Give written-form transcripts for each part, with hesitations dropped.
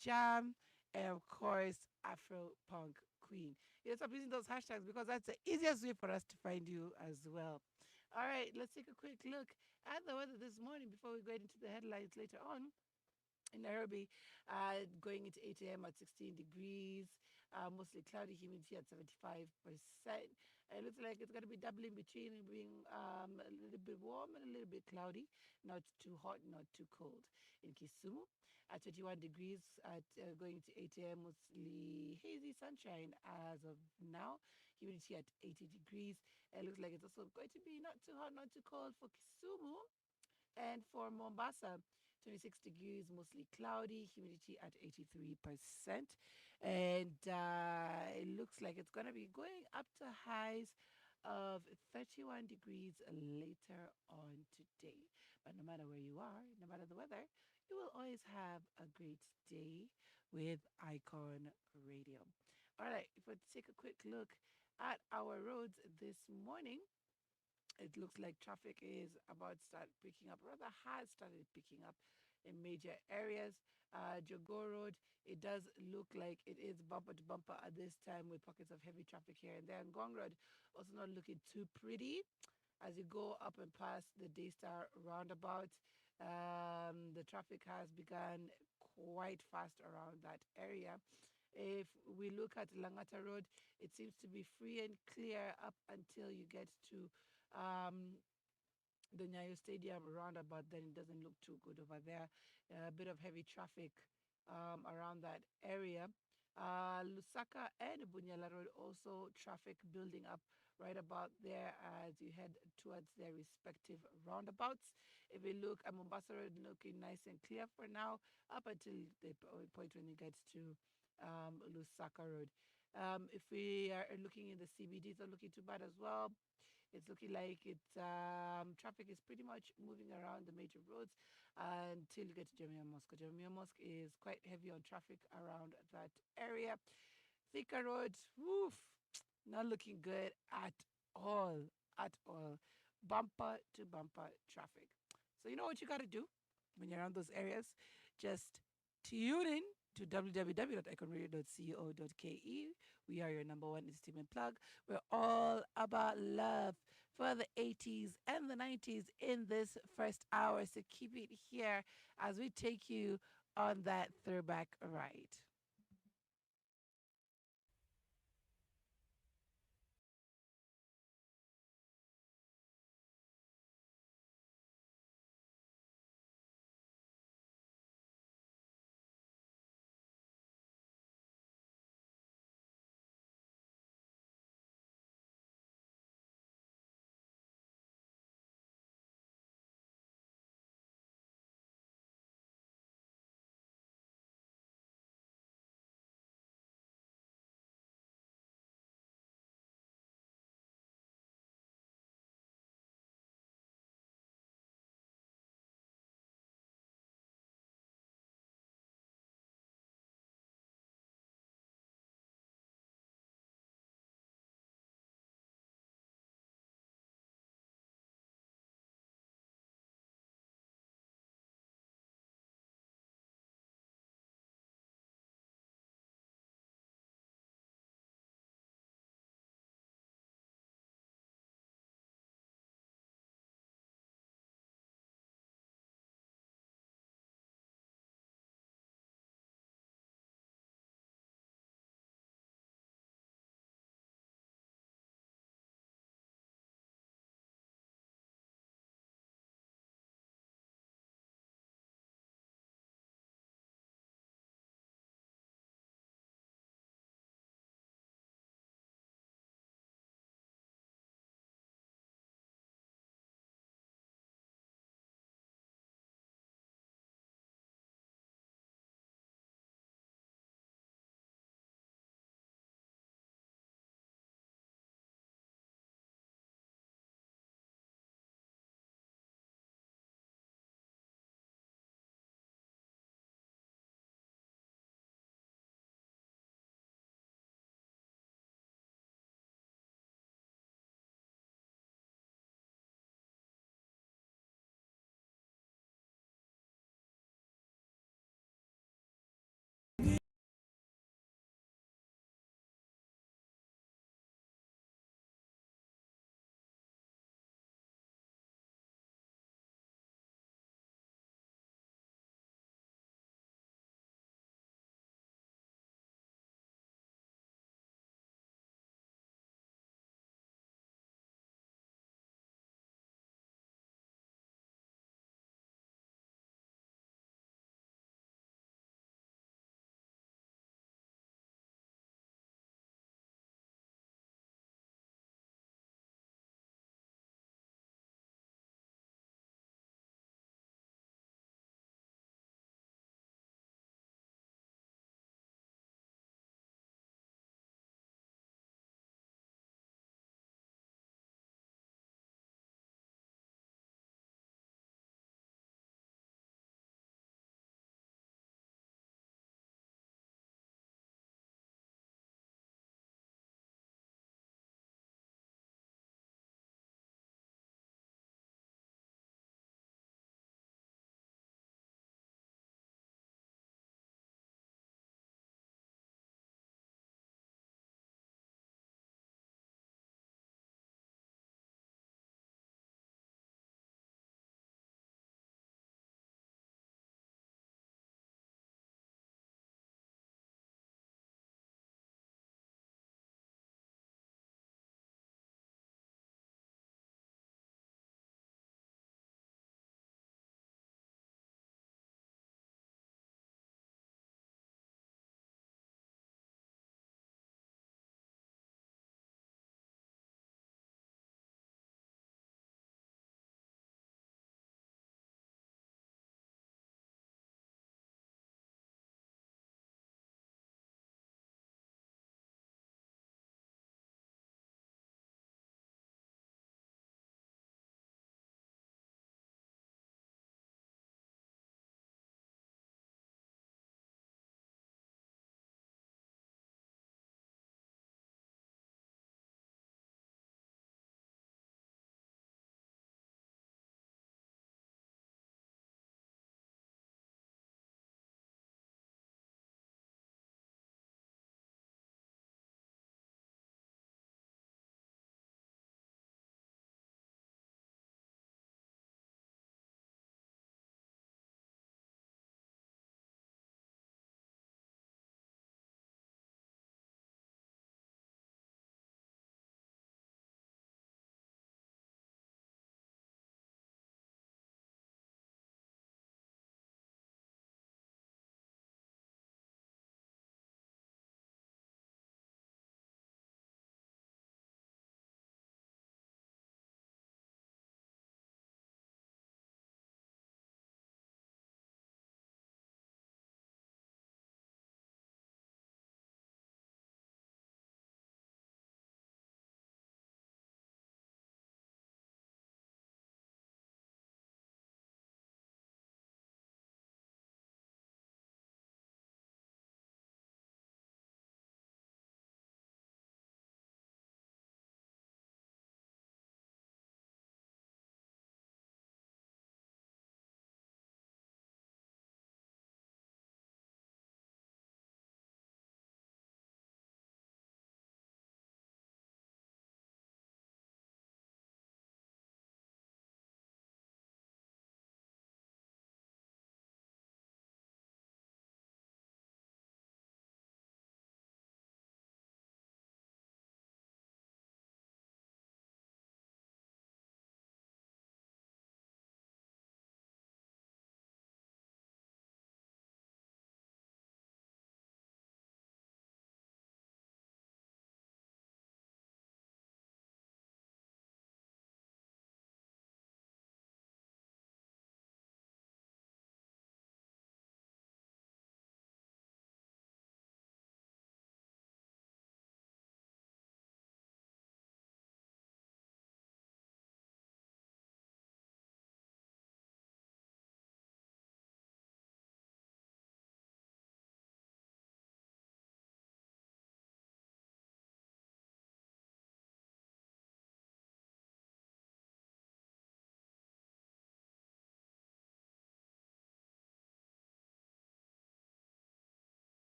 Jam, and of course, Afro Punk Queen. Stop using those hashtags because that's the easiest way for us to find you as well. All right, let's take a quick look at the weather this morning before we go into the headlines later on in Nairobi, going into 8 a.m. at 16 degrees, mostly cloudy, humidity at 75%. It looks like it's going to be doubling between and being a little bit warm and a little bit cloudy, not too hot, not too cold. In Kisumu, at 21 degrees, at going to 8 a.m., mostly hazy sunshine as of now, humidity at 80 degrees. It looks like it's also going to be not too hot, not too cold for Kisumu. And for Mombasa, 26 degrees, mostly cloudy, humidity at 83%. And it looks like it's going to be going up to highs of 31 degrees later on today. But no matter where you are, no matter the weather, you will always have a great day with Icon Radio. All right, if we take a quick look at our roads this morning, it looks like traffic is about to start picking up, rather has started picking up in major areas. Jogo Road, it does look like it is bumper to bumper at this time with pockets of heavy traffic here and there. And Gong Road, also not looking too pretty as you go up and past the Daystar roundabout. The traffic has begun quite fast around that area. If we look at Langata Road, it seems to be free and clear up until you get to um, the Nyayo Stadium roundabout. Then it doesn't look too good over there. A bit of heavy traffic around that area. Lusaka and Bunyala Road also traffic building up right about there as you head towards their respective roundabouts. If we look at Mombasa Road, looking nice and clear for now, up until the point when it gets to Lusaka Road. If we are looking in the CBD, it's not looking too bad as well. It's looking like it's traffic is pretty much moving around the major roads until you get to Jamia Mosque. Jamia Mosque is quite heavy on traffic around that area. Thika Road, woof, not looking good at all, at all. Bumper to bumper traffic. So you know what you got to do when you're around those areas? Just tune in to www.iconradio.co.ke. We are your number one entertainment plug. We're all about love for the 80s and the 90s in this first hour. So keep it here as we take you on that throwback ride.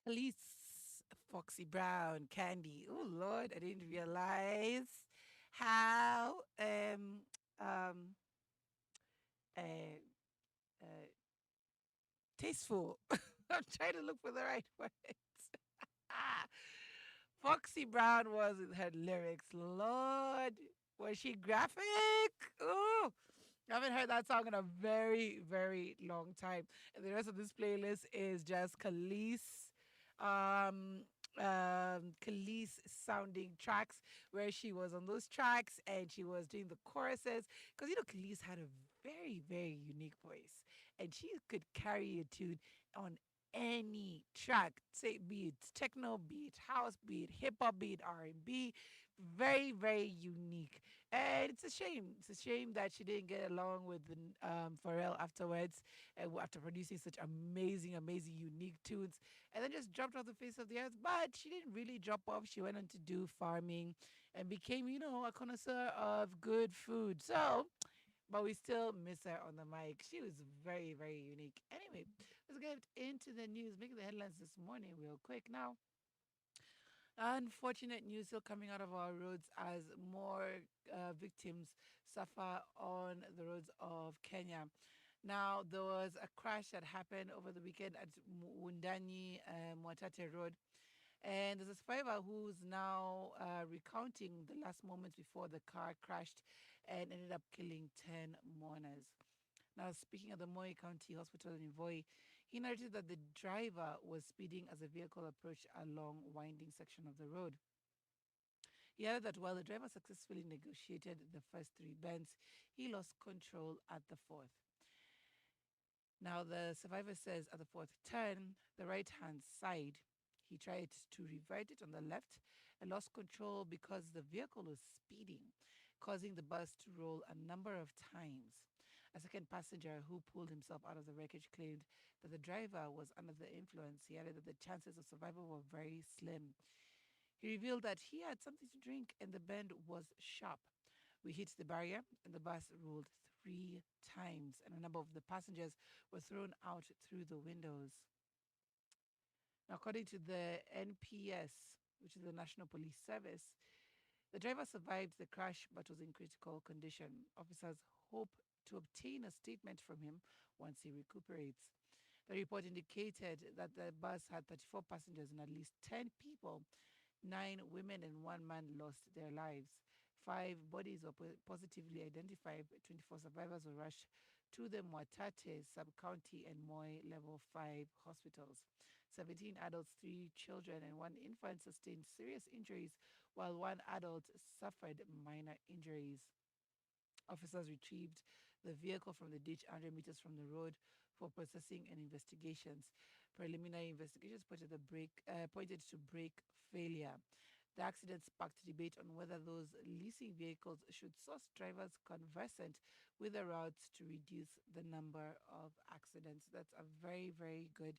Police Foxy Brown Candy. Oh Lord, I didn't realize how um uh, uh tasteful. I'm trying to look for the right words. Foxy Brown was with her lyrics. Lord, was she graphic? Oh, I haven't heard that song in a very, very long time. And the rest of this playlist is just um, Khalees sounding tracks where she was on those tracks and she was doing the choruses. Because, Khalees had a very, very unique voice and she could carry a tune on any track, say be it techno, be it house, be it hip hop, be it R&B, very very unique. And it's a shame. It's a shame that she didn't get along with Pharrell afterwards, after producing such amazing, amazing, unique tunes, and then just dropped off the face of the earth. But she didn't really drop off. She went on to do farming and became, a connoisseur of good food. So, but we still miss her on the mic. She was very, very unique. Anyway, let's get into the news, making the headlines this morning, real quick. Now, unfortunate news still coming out of our roads as more victims suffer on the roads of Kenya. Now, there was a crash that happened over the weekend at Wundani Mwatate Road. And there's a survivor who's now recounting the last moments before the car crashed and ended up killing 10 mourners. Now, speaking of the Moi County Hospital in Voi, he noted that the driver was speeding as the vehicle approached a long, winding section of the road. He added that while the driver successfully negotiated the first three bends, he lost control at the fourth. Now, the survivor says at the fourth turn, the right hand side, he tried to revert it on the left and lost control because the vehicle was speeding, causing the bus to roll a number of times. A second passenger who pulled himself out of the wreckage claimed that the driver was under the influence. He added that the chances of survival were very slim. He revealed that he had something to drink and the bend was sharp. We hit the barrier and the bus rolled three times, and a number of the passengers were thrown out through the windows. Now, according to the NPS, which is the National Police Service, the driver survived the crash but was in critical condition. Officers hope to obtain a statement from him once he recuperates. The report indicated that the bus had 34 passengers and at least 10 people, 9 women and 1 man lost their lives. 5 bodies were positively identified. 24 survivors were rushed to the Mwatate sub-county and Moi level 5 hospitals. 17 adults, 3 children, and 1 infant sustained serious injuries, while 1 adult suffered minor injuries. Officers retrieved the vehicle from the ditch 100 meters from the road for processing and investigations. Preliminary investigations pointed to brake failure. The accident sparked debate on whether those leasing vehicles should source drivers conversant with the routes to reduce the number of accidents. That's a very, very good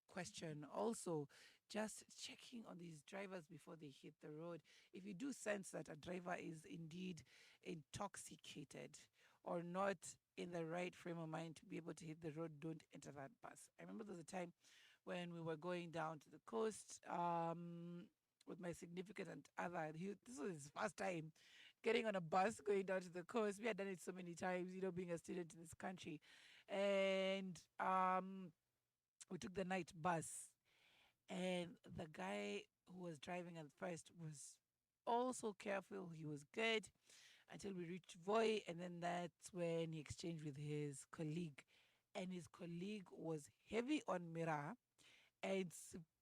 question. Also, just checking on these drivers before they hit the road. If you do sense that a driver is indeed intoxicated or not in the right frame of mind to be able to hit the road, don't enter that bus. I remember there was a time when we were going down to the coast with my significant other. This was his first time getting on a bus going down to the coast. We had done it so many times, being a student in this country. And we took the night bus, and the guy who was driving at first was also careful. He was good until we reached Voi, and then that's when he exchanged with his colleague. And his colleague was heavy on Myra and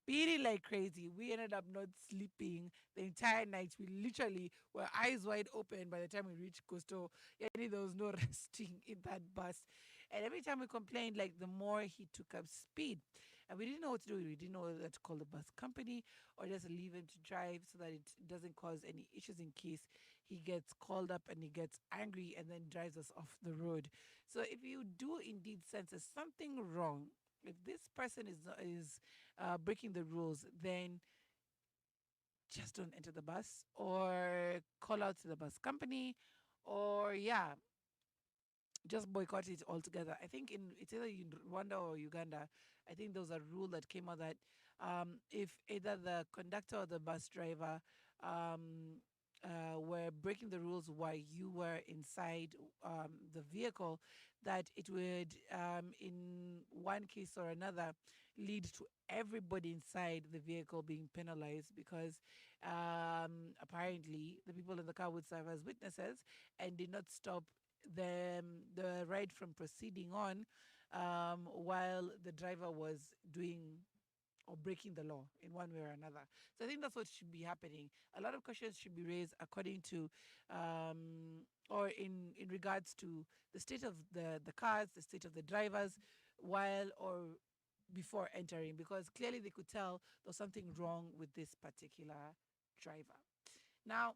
speeding like crazy. We ended up not sleeping the entire night. We literally were eyes wide open by the time we reached Coastal. Yani there was no resting in that bus. And every time we complained, like the more he took up speed. And we didn't know what to do. We didn't know whether to call the bus company or just leave him to drive so that it doesn't cause any issues in case he gets called up and he gets angry and then drives us off the road. So if you do indeed sense there's something wrong, if this person is breaking the rules, then just don't enter the bus or call out to the bus company or just boycott it altogether. I think it's either in Rwanda or Uganda. I think there was a rule that came out that if either the conductor or the bus driver um, were breaking the rules while you were inside the vehicle, that it would, in one case or another, lead to everybody inside the vehicle being penalized because apparently the people in the car would serve as witnesses and did not stop the ride from proceeding on while the driver was doing or breaking the law in one way or another. So I think that's what should be happening. A lot of questions should be raised according to, or in regards to the state of the cars, the state of the drivers, while or before entering, because clearly they could tell there was something wrong with this particular driver. Now,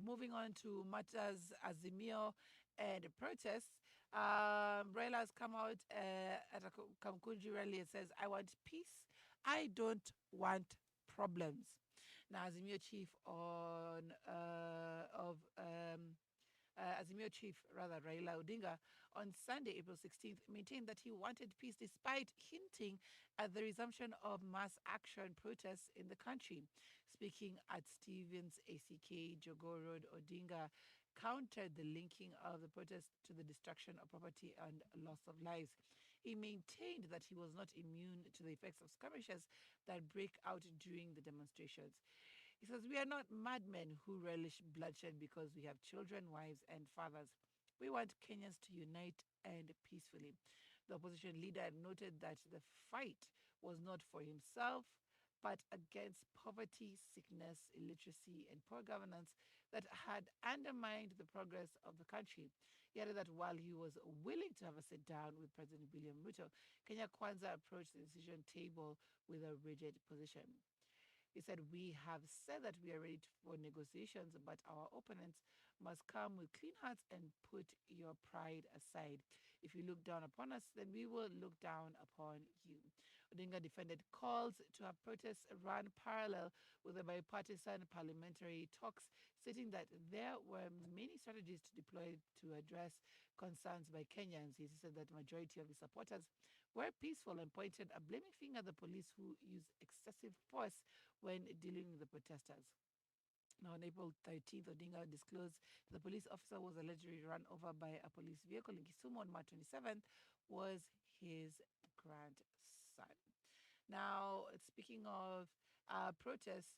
moving on to matters Azimio and the protests, Raila has come out at a Kamkunji rally and says, I want peace. I don't want problems. Now, Azimio chief Azimio chief, rather, Raila Odinga, on Sunday, April 16th, maintained that he wanted peace despite hinting at the resumption of mass action protests in the country. Speaking at Stevens ACK Jogo Road, Odinga countered the linking of the protests to the destruction of property and loss of lives. He maintained that he was not immune to the effects of skirmishes that break out during the demonstrations. He says, we are not madmen who relish bloodshed because we have children, wives, and fathers. We want Kenyans to unite and peacefully. The opposition leader noted that the fight was not for himself, but against poverty, sickness, illiteracy, and poor governance that had undermined the progress of the country. He added that while he was willing to have a sit down with President William Ruto, Kenya Kwanza approached the decision table with a rigid position. He said, we have said that we are ready for negotiations, but our opponents must come with clean hearts and put your pride aside. If you look down upon us, then we will look down upon you. Odinga defended calls to have protests run parallel with the bipartisan parliamentary talks, stating that there were many strategies to deploy to address concerns by Kenyans. He said that the majority of the supporters were peaceful and pointed a blaming finger at the police who used excessive force when dealing with the protesters. Now, on April 13th, Odinga disclosed the police officer was allegedly run over by a police vehicle in Kisumu on March 27th was his grandson. Now, speaking of protests,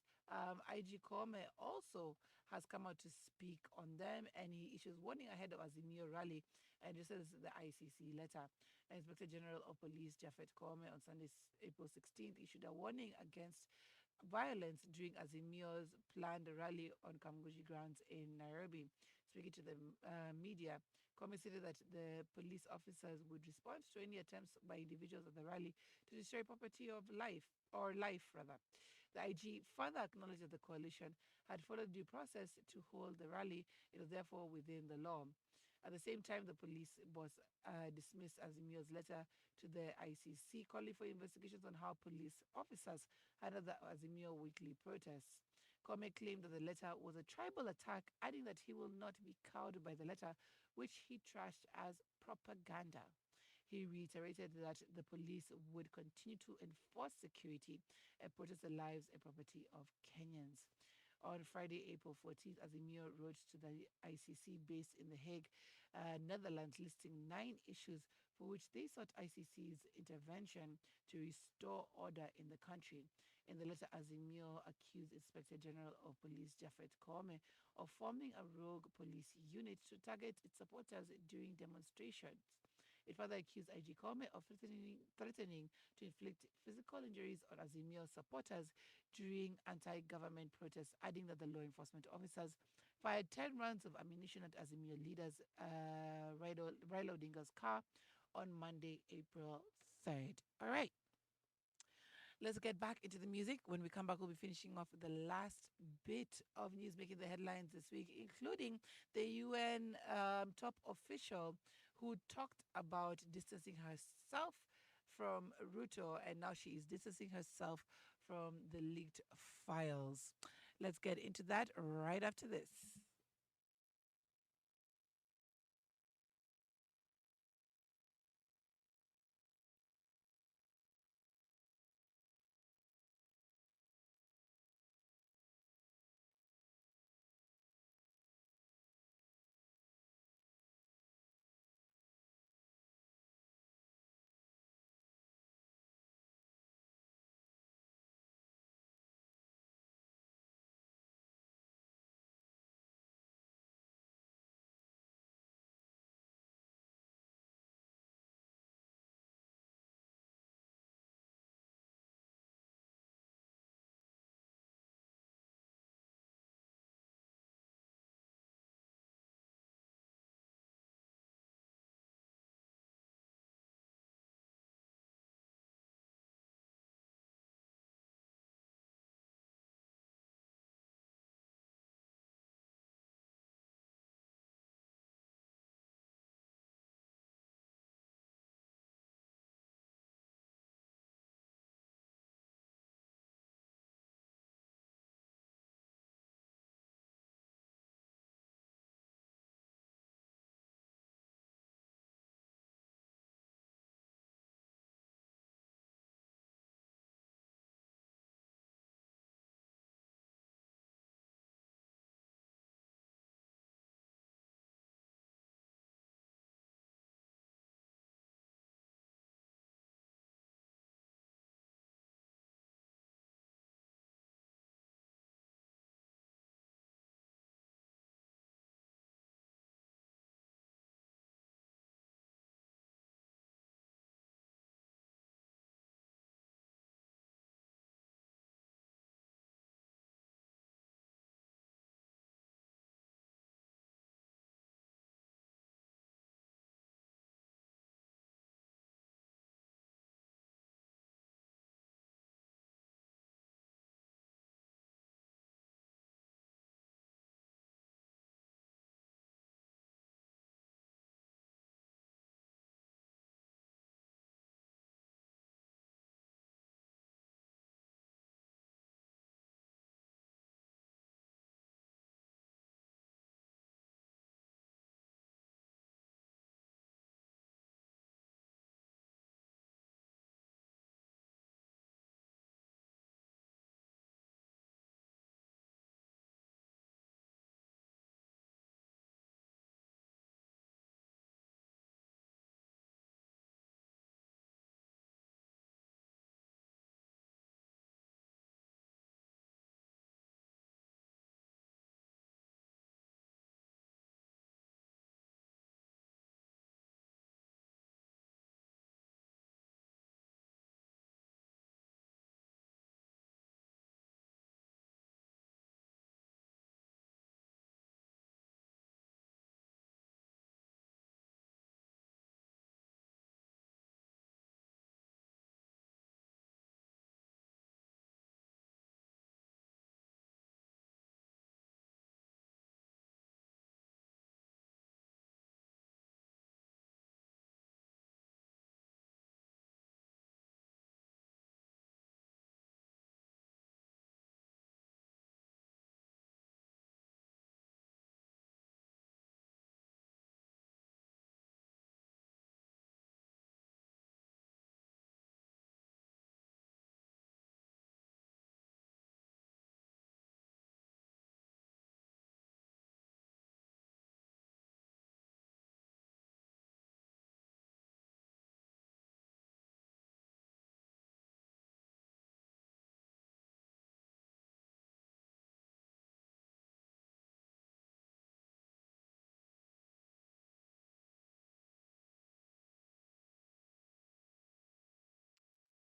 IG Kome also has come out to speak on them, and he issues warning ahead of Azimio rally. And this is the ICC letter. Inspector General of Police Japhet Kome on Sunday, April 16th, issued a warning against violence during Azimio's planned rally on Kamguji grounds in Nairobi. Speaking to the media, Kome stated that the police officers would respond to any attempts by individuals at the rally to destroy property of life, or life rather. The IG further acknowledged that the coalition had followed due process to hold the rally. It was therefore within the law. At the same time, the police boss dismissed Azimio's letter to the ICC, calling for investigations on how police officers handled the Azimio weekly protests. Kome claimed that the letter was a tribal attack, adding that he will not be cowed by the letter, which he trashed as propaganda. He reiterated that the police would continue to enforce security and protect the lives and property of Kenyans. On Friday, April 14th, Azimio wrote to the ICC based in The Hague, Netherlands, listing 9 issues for which they sought ICC's intervention to restore order in the country. In the letter, Azimio accused Inspector General of Police Japhet Kome of forming a rogue police unit to target its supporters during demonstrations. It further accused IG Kome of threatening to inflict physical injuries on Azimio supporters during anti-government protests, adding that the law enforcement officers fired 10 rounds of ammunition at Azimio leaders Raila Odinga's car on Monday, April 3rd. All right. Let's get back into the music. When we come back, we'll be finishing off the last bit of news making the headlines this week, including the UN top official who talked about distancing herself from Ruto, and now she is distancing herself from the leaked files. Let's get into that right after this.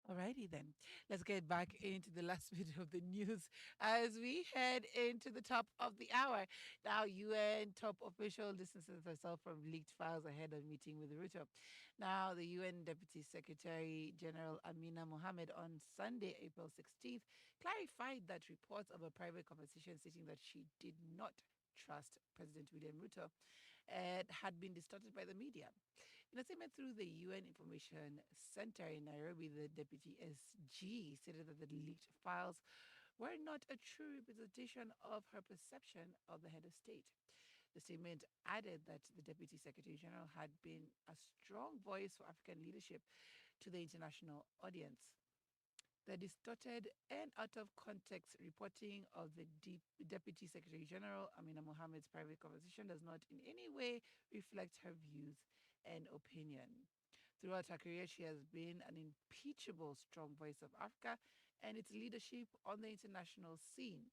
Alrighty then. Let's get back into the last bit of the news as we head into the top of the hour. Now, UN top official distances herself from leaked files ahead of meeting with Ruto. Now, the UN Deputy Secretary General Amina Mohammed on Sunday, April 16th, clarified that reports of a private conversation stating that she did not trust President William Ruto had been distorted by the media. In a statement through the UN Information Center in Nairobi, the deputy SG stated that the leaked files were not a true representation of her perception of the head of state. The statement added that the Deputy Secretary General had been a strong voice for African leadership to the international audience. The distorted and out of context reporting of the Deputy Secretary General Amina Mohammed's private conversation does not in any way reflect her views and opinion. Throughout her career, she has been an impeachable strong voice of Africa and its leadership on the international scene.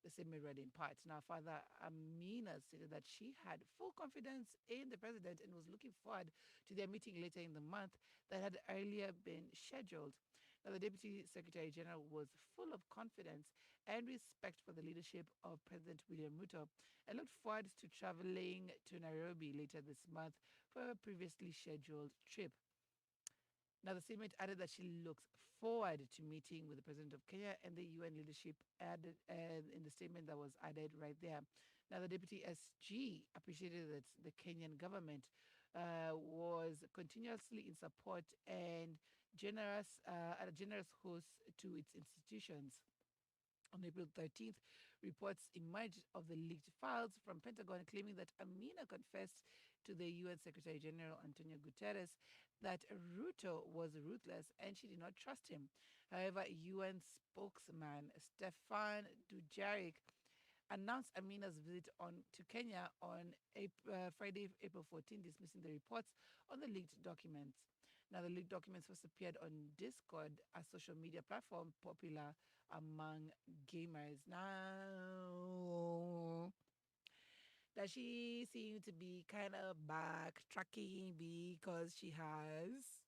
The same read in part. Now, Father Amina stated that she had full confidence in the president and was looking forward to their meeting later in the month that had earlier been scheduled. Now, the Deputy Secretary General was full of confidence and respect for the leadership of President William Ruto and looked forward to traveling to Nairobi later this month for a previously scheduled trip. Now, the statement added that she looks forward to meeting with the President of Kenya and the UN leadership added in the statement that was added right there. Now, the Deputy SG appreciated that the Kenyan government was continuously in support and a generous host to its institutions. On April 13th, reports emerged of the leaked files from Pentagon claiming that Amina confessed to the UN Secretary General Antonio Guterres that Ruto was ruthless and she did not trust him. However, UN spokesman Stefan Dujarric announced Amina's visit to Kenya on Friday, April 14, dismissing the reports on the leaked documents. Now, the leaked documents first appeared on Discord, a social media platform popular among gamers. Now, does she seem to be kind of backtracking because she has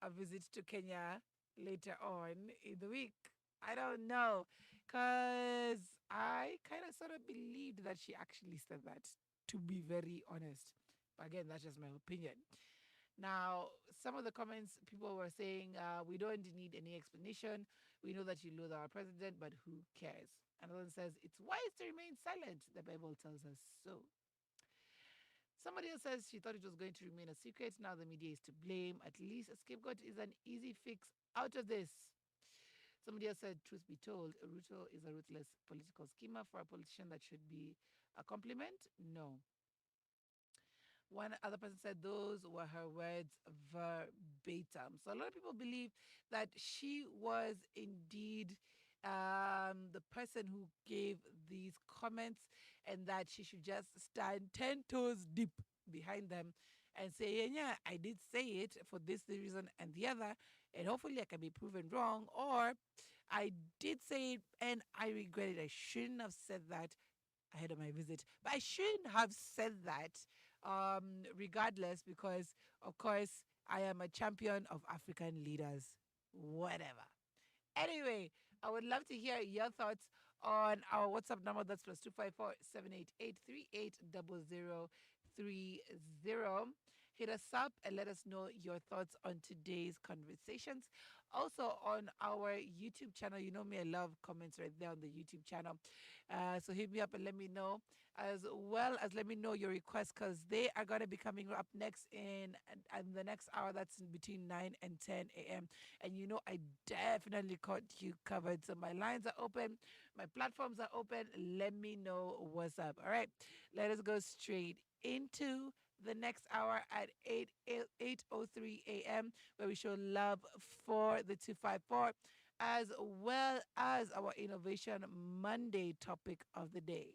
a visit to Kenya later on in the week? I don't know. Because I kind of sort of believed that she actually said that, to be very honest. But again, that's just my opinion. Now, some of the comments people were saying, we don't need any explanation. We know that you loathe our president, but who cares? Another one says, it's wise to remain silent. The Bible tells us so. Somebody else says she thought it was going to remain a secret. Now the media is to blame. At least a scapegoat is an easy fix out of this. Somebody else said, truth be told, Ruto is a ruthless political schemer. For a politician, that should be a compliment. No. One other person said those were her words verbatim. So a lot of people believe that she was indeed the person who gave these comments and that she should just stand 10 toes deep behind them and say, yeah, yeah, I did say it for this reason and the other, and hopefully I can be proven wrong, or I did say it and I regret it. I shouldn't have said that ahead of my visit. But I shouldn't have said that regardless, because, of course, I am a champion of African leaders. Whatever. Anyway, I would love to hear your thoughts on our WhatsApp number. That's plus 254-788-380030. Hit us up and let us know your thoughts on today's conversations. Also on our YouTube channel, you know me, I love comments right there on the YouTube channel. So hit me up and let me know, as well as let me know your requests, because they are going to be coming up next in the next hour. That's in between 9 and 10 a.m. And you know, I definitely got you covered. So my lines are open, my platforms are open. Let me know what's up. All right, let us go straight into the next hour at 8:03 a.m., where we show love for the 254, as well as our Innovation Monday topic of the day.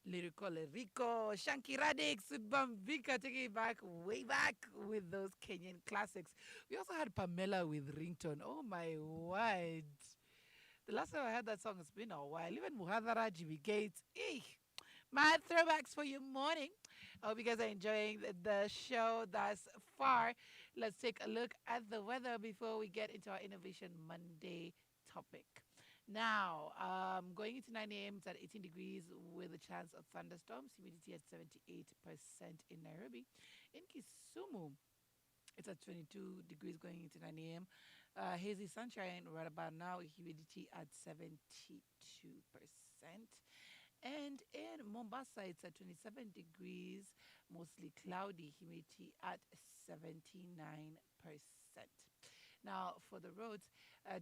Lyrical Rico, Shanky Radix, Bambika, taking it back, way back with those Kenyan classics. We also had Pamela with Ringtone. Oh my word. The last time I heard that song, it's been a while. Even Muhadhara, Jimmy Gates. Eh. My throwbacks for your morning. I hope you guys are enjoying the show thus far. Let's take a look at the weather before we get into our Innovation Monday topic. Now, going into 9 a.m., it's at 18 degrees with a chance of thunderstorms, humidity at 78% in Nairobi. In Kisumu, it's at 22 degrees going into 9 a.m. Hazy sunshine right about now, humidity at 72%. And in Mombasa, it's at 27 degrees, mostly cloudy, humidity at 79%. Now, for the roads,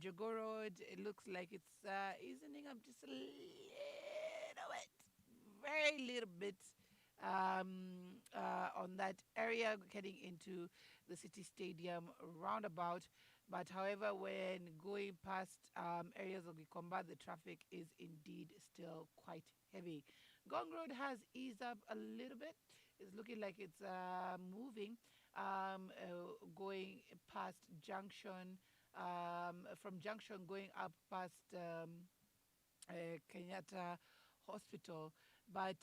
Jogo Road, it looks like it's easing up just a little bit, very little bit on that area heading into the City Stadium roundabout. But however, when going past areas of Gikomba, the traffic is indeed still quite heavy. Gong Road has eased up a little bit. It's looking like it's moving, going past Junction, from Junction going up past Kenyatta Hospital. But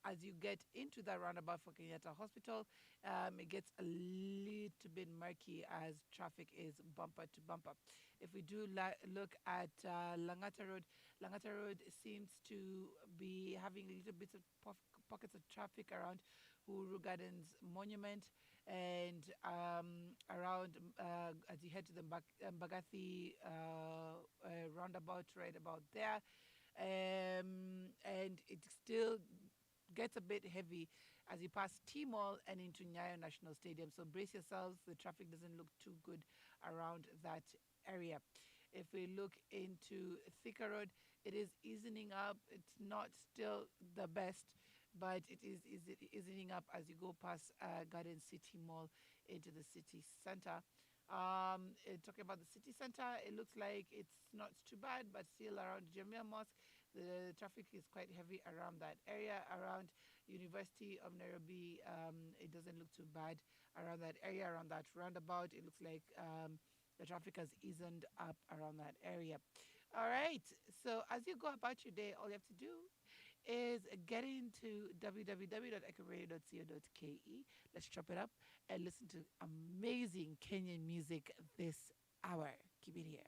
as you get into the roundabout for Kenyatta Hospital, it gets a little bit murky as traffic is bumper to bumper. If we do look at Langata Road seems to be having little bits of pockets of traffic around Uhuru Gardens Monument and around as you head to the Mbagathi roundabout right about there. And it still gets a bit heavy as you pass T-Mall and into Nyayo National Stadium. So brace yourselves. The traffic doesn't look too good around that area. If we look into Thika Road, it is easing up. It's not still the best, but it is easing up as you go past Garden City Mall into the city center. Talking about the city center, it looks like it's not too bad, but still around Jamia Mosque, the traffic is quite heavy around that area. Around University of Nairobi, it doesn't look too bad around that area. Around that roundabout, it looks like the traffic has eased up around that area. All right. So as you go about your day, all you have to do is get into www.echoradio.co.ke. Let's chop it up and listen to amazing Kenyan music this hour. Keep it here.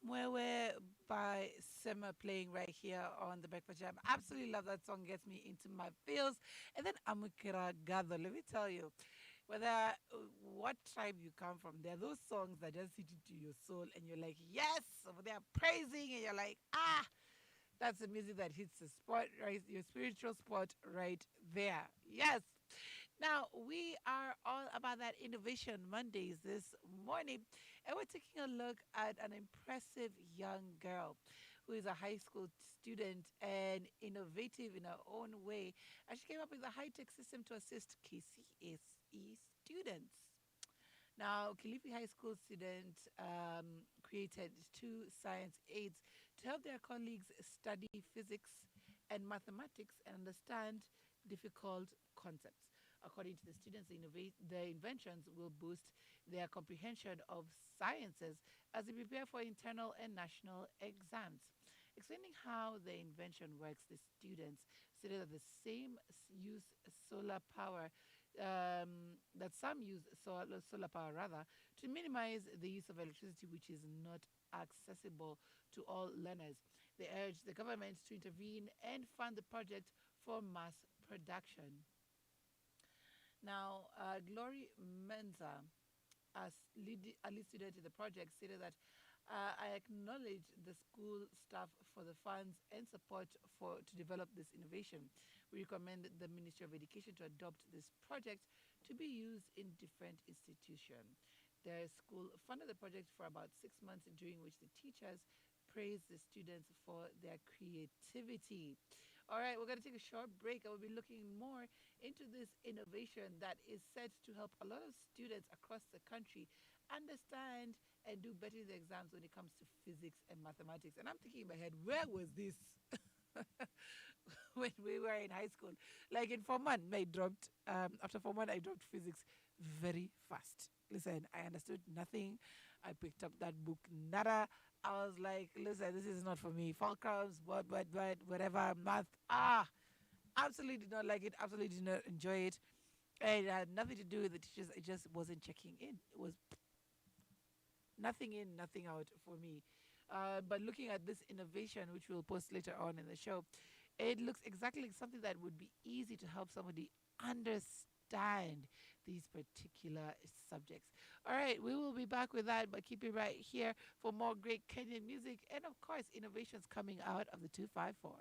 Mwewe by Summer playing right here on the Breakfast Jam. Absolutely love that song. Gets me into my feels. And then Amukira Gather. Let me tell you, whether what tribe you come from, there are those songs that just hit into your soul, and you're like, yes, over there praising, and you're like, ah, that's the music that hits the spot, right? Your spiritual spot right there. Yes. Now, we are all about that Innovation Mondays this morning, and we're taking a look at an impressive young girl who is a high school student and innovative in her own way. And she came up with a high tech system to assist KCSE students. Now, Kilifi High School students created two science aids to help their colleagues study physics and mathematics and understand difficult concepts. According to the students, the inventions will boost their comprehension of sciences as they prepare for internal and national exams. Explaining how the invention works, the students stated that the same use solar power that some use solar power rather to minimize the use of electricity, which is not accessible to all learners. They urge the government to intervene and fund the project for mass production. Now, Glory Menza, as a lead student in the project, stated that I acknowledge the school staff for the funds and support to develop this innovation. We recommend the Ministry of Education to adopt this project to be used in different institutions. The school funded the project for about 6 months, during which the teachers praised the students for their creativity. All right, we're going to take a short break and we'll be looking more into this innovation that is set to help a lot of students across the country understand and do better in the exams when it comes to physics and mathematics. And I'm thinking in my head, where was this when we were in high school? Like in Form 1, I dropped, after Form 1, I dropped physics very fast. Listen, I understood nothing. I picked up that book, nada. I was like, listen, this is not for me. Fulcrums, what, whatever, math. Absolutely did not like it. Absolutely did not enjoy it. And it had nothing to do with the teachers. It just wasn't checking in. It was nothing in, nothing out for me. But looking at this innovation, which we'll post later on in the show, it looks exactly like something that would be easy to help somebody understand these particular subjects. All right, we will be back with that, but keep it right here for more great Kenyan music and, of course, innovations coming out of the 254.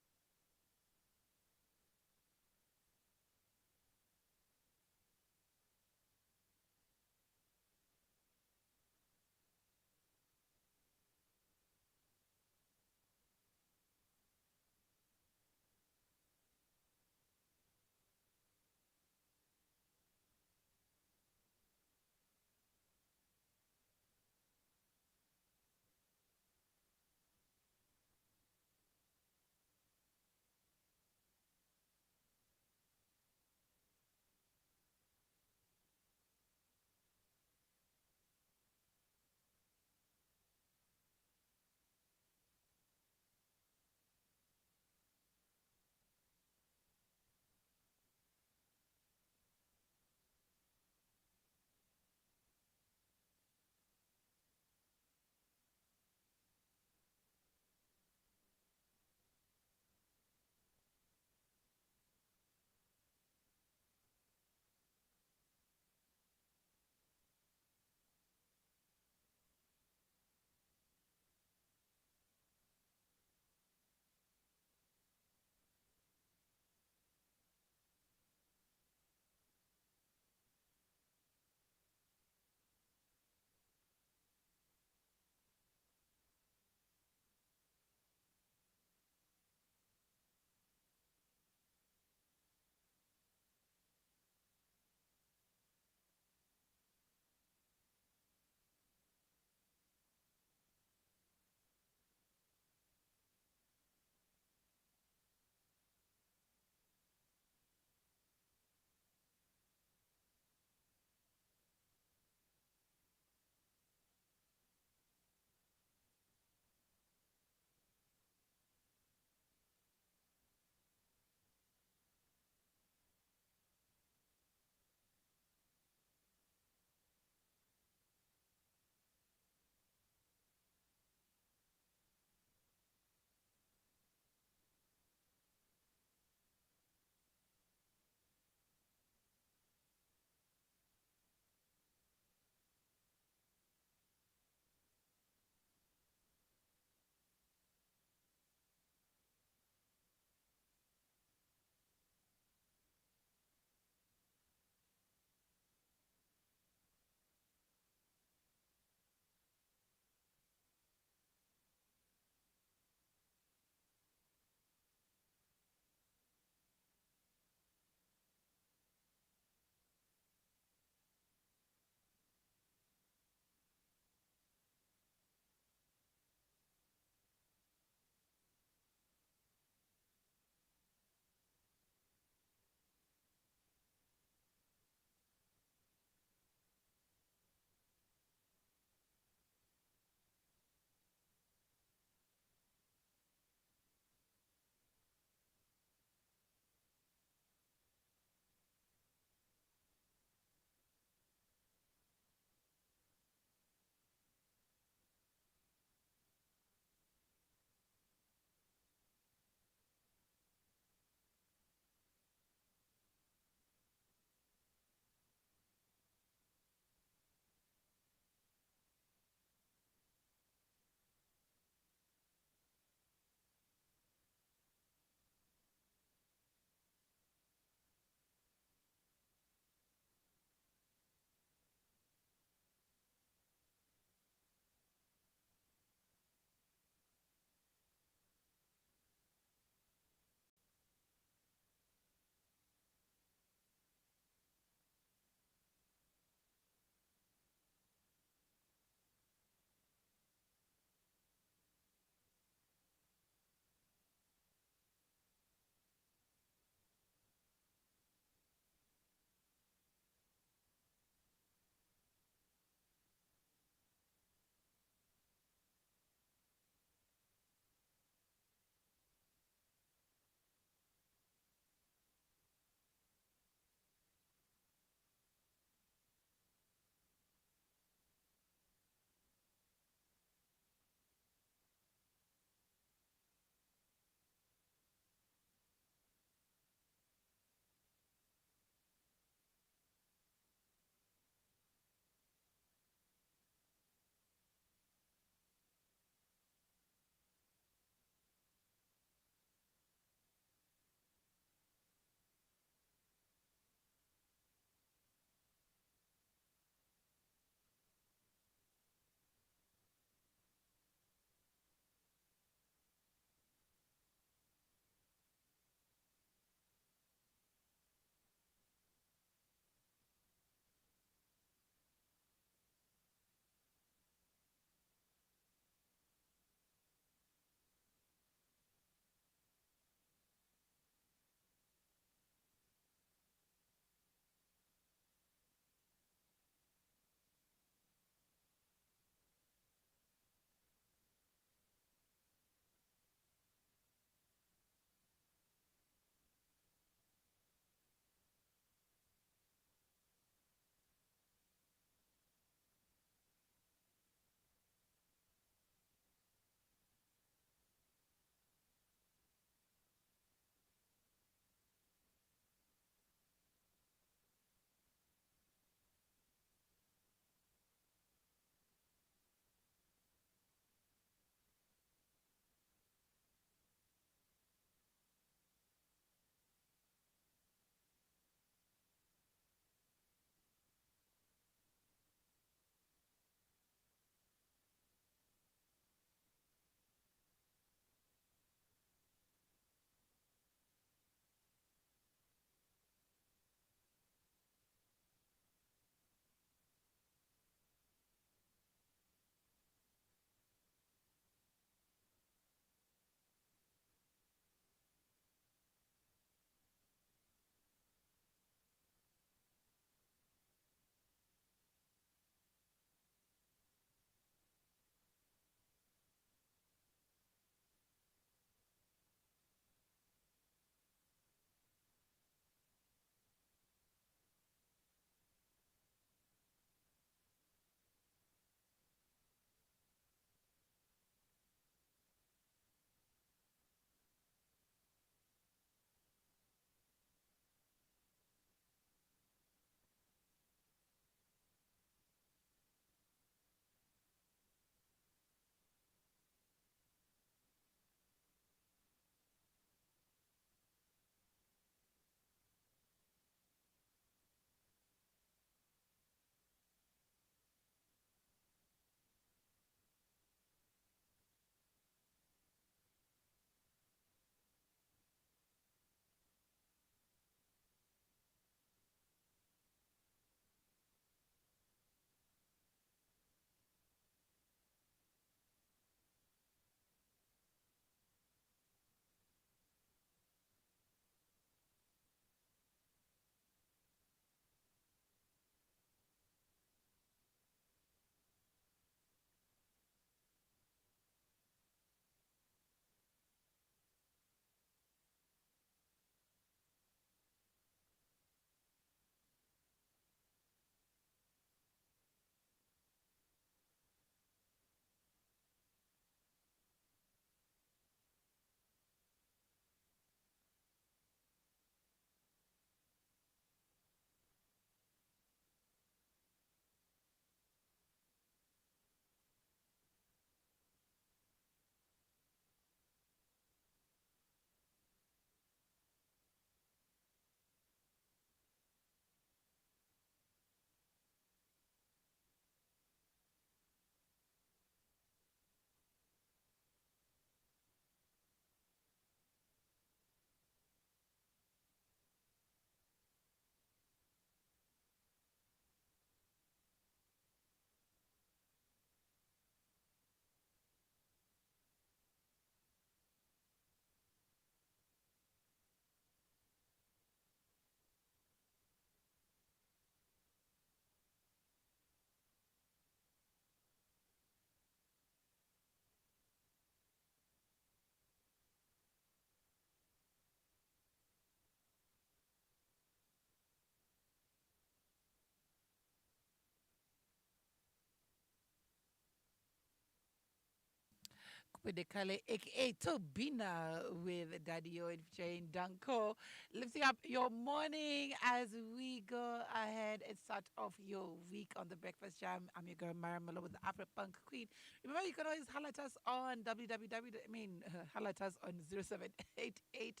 with the Kale, aka Tobina, with Daddy O and featuring Danko. Lifting up your morning as we go ahead and start off your week on the Breakfast Jam. I'm your girl, Myra Maloba, the Afro Punk Queen. Remember, you can always holler at us on www. Holler at us on 0788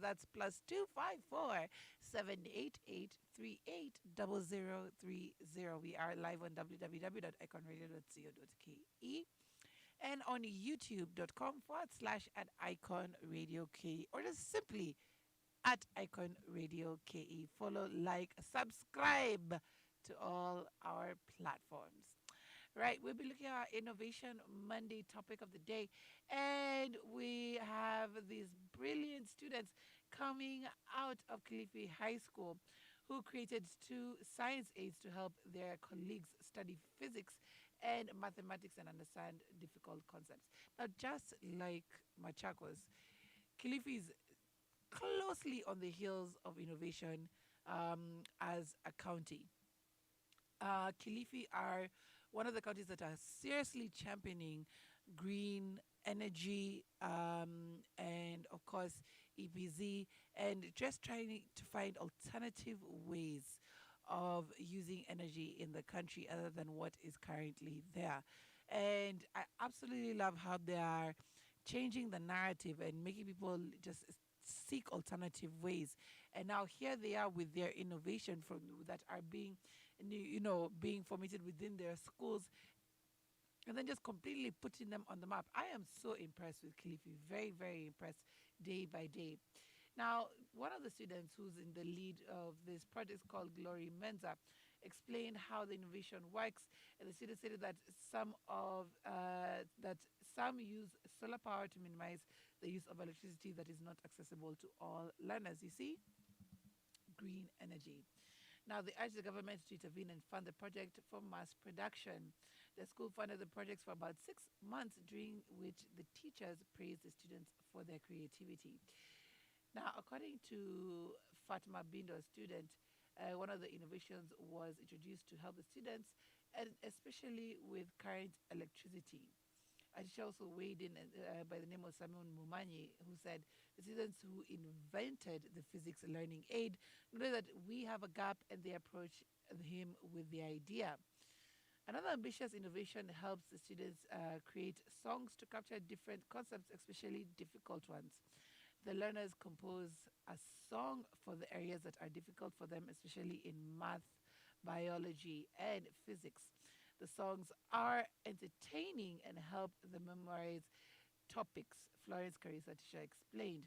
That's plus 254 788 380030. We are live on www.iconradio.co.ke and on youtube.com /at Icon Radio KE, or just simply at Icon Radio KE. Follow, like, subscribe to all our platforms. Right, we'll be looking at our Innovation Monday topic of the day, and we have these brilliant students coming out of Kilifi High School who created two science aids to help their colleagues study physics and mathematics and understand difficult concepts. Now, just like Machakos, Kilifi is closely on the heels of innovation as a county. Kilifi are one of the counties that are seriously championing green energy and, of course, EPZ, and just trying to find alternative ways of using energy in the country other than what is currently there. And I absolutely love how they are changing the narrative and making people just seek alternative ways. And now here they are with their innovation from that are being being formatted within their schools, and then just completely putting them on the map. I am so impressed with Kilifi, very, very impressed day by day. Now, one of the students who's in the lead of this project is called Glory Menza, explained how the innovation works, and the student stated that some use solar power to minimize the use of electricity that is not accessible to all learners. You see, green energy. Now, they urged the government to intervene and fund the project for mass production. The school funded the projects for about 6 months, during which the teachers praised the students for their creativity. Now, according to Fatima Bindo, a student, one of the innovations was introduced to help the students, and especially with current electricity. A teacher also weighed in by the name of Simon Mumanyi, who said the students who invented the physics learning aid know that we have a gap, and they approach him with the idea. Another ambitious innovation helps the students create songs to capture different concepts, especially difficult ones. The learners compose a song for the areas that are difficult for them, especially in math, biology, and physics. The songs are entertaining and help them memorize topics, Florence Carissa Tisha explained.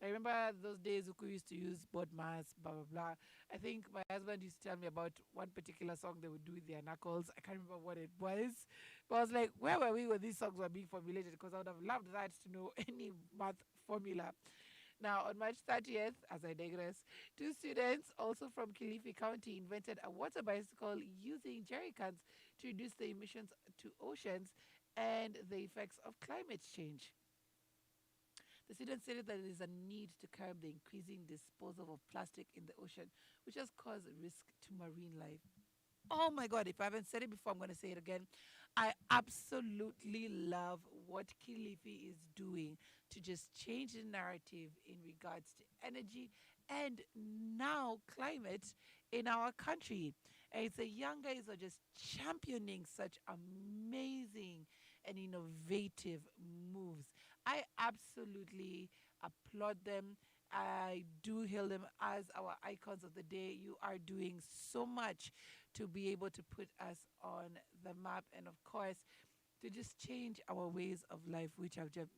I remember those days Uku used to use board mass, blah, blah, blah. I think my husband used to tell me about one particular song they would do with their knuckles. I can't remember what it was. But I was like, where were we when these songs were being formulated? Because I would have loved that to know any math formula. Now, on March 30th, as I digress, two students, also from Kilifi County, invented a water bicycle using jerry cans to reduce the emissions to oceans and the effects of climate change. The students stated that there is a need to curb the increasing disposal of plastic in the ocean, which has caused risk to marine life. Oh my God, if I haven't said it before, I'm going to say it again. I absolutely love what Kilifi is doing to just change the narrative in regards to energy and now climate in our country. And it's the young guys are just championing such amazing and innovative moves. I absolutely applaud them. I do hail them as our icons of the day. You are doing so much to be able to put us on the map, and of course, to just change our ways of life, which have just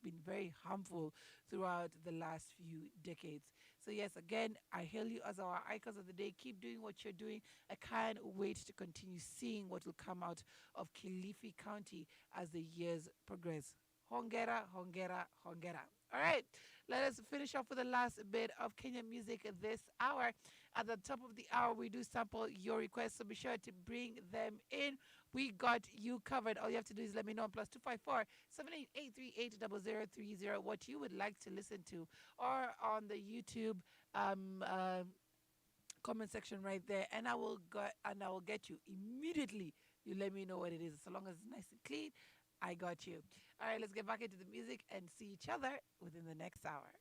been very harmful throughout the last few decades. So, yes, again, I hail you as our icons of the day. Keep doing what you're doing. I can't wait to continue seeing what will come out of Kilifi County as the years progress. Hongera, Hongera, Hongera. All right, let us finish off with the last bit of Kenyan music this hour. At the top of the hour, we do sample your requests, so be sure to bring them in. We got you covered. All you have to do is let me know on plus 254 788 what you would like to listen to, or on the YouTube comment section right there, and I will get you immediately. You let me know what it is, so long as it's nice and clean. I got you. All right, let's get back into the music and see each other within the next hour.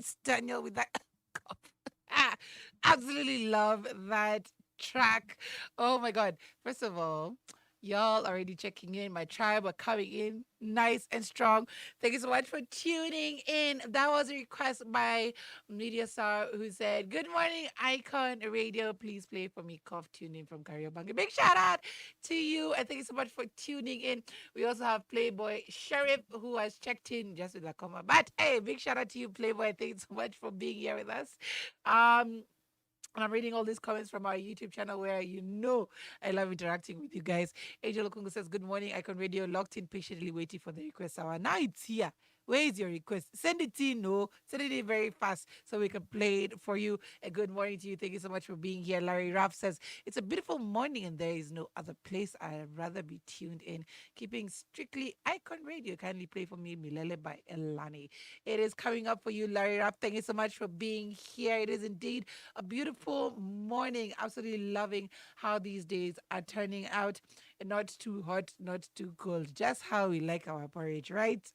It's Daniel with that cough. Ah, absolutely love that track. Oh my God. First of all, y'all already checking in. My tribe are coming in nice and strong. Thank you so much for tuning in. That was a request by Media Star who said, "Good morning, Icon Radio. Please play for me. Cough tune in from Kariobangi." Big shout out to you. And thank you so much for tuning in. We also have Playboy Sheriff who has checked in just with a comma. But hey, big shout out to you, Playboy. Thank you so much for being here with us. Um, and I'm reading all these comments from our YouTube channel where I love interacting with you guys. Angel Okungu says, "Good morning, Icon Radio, locked in, patiently waiting for the request hour. Now it's here. Where is your request? Send it in, no. Send it in very fast so we can play it for you. A good morning to you. Thank you so much for being here." Larry Raff says, "It's a beautiful morning and there is no other place I'd rather be tuned in. Keeping strictly Icon Radio. Kindly play for me Milele by Elani." It is coming up for you, Larry Raff. Thank you so much for being here. It is indeed a beautiful morning. Absolutely loving how these days are turning out. Not too hot, not too cold. Just how we like our porridge, right?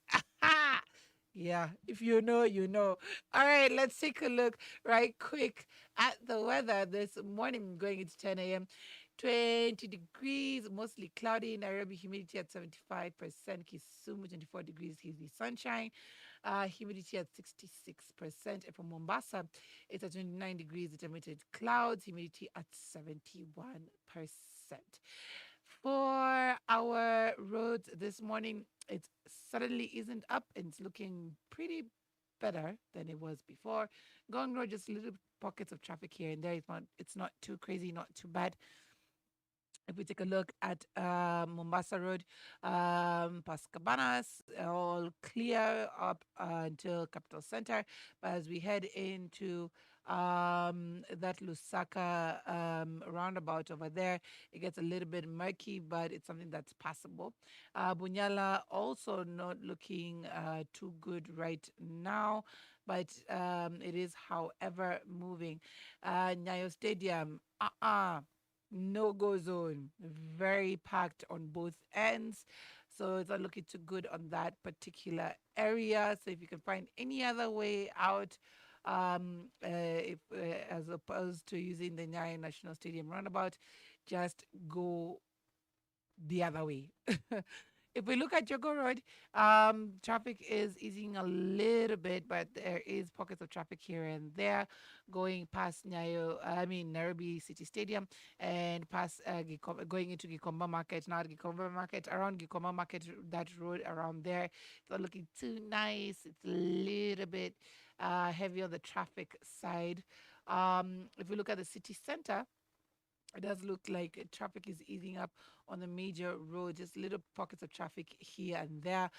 Yeah, if you know, you know. All right, let's take a look right quick at the weather this morning going into 10 a.m. 20 degrees, mostly cloudy. Nairobi, humidity at 75%. Kisumu, 24 degrees, hazy sunshine. Humidity at 66%. And from Mombasa, it's at 29 degrees, intermittent clouds, humidity at 71%. For our roads this morning, it suddenly isn't up and it's looking pretty better than it was before. Going Road, just little pockets of traffic here and there. It's not too crazy, not too bad. If we take a look at Mombasa Road, past Cabanas, all clear up until Capital Center. But as we head into that Lusaka roundabout over there, it gets a little bit murky, but it's something that's passable. Bunyala also not looking too good right now, but it is, however, moving. Nyayo Stadium, no go zone, very packed on both ends. So it's not looking too good on that particular area. So if you can find any other way out, if as opposed to using the Nyayo National Stadium roundabout, just go the other way. If we look at Jogo Road, traffic is easing a little bit, but there is pockets of traffic here and there going past Nairobi City Stadium and past going into Gikomba Market. Now, Gikomba Market, around Gikomba Market, that road around there, it's not looking too nice. It's a little bit heavy on the traffic side. If we look at the city center, it does look like traffic is easing up on the major roads, just little pockets of traffic here and there.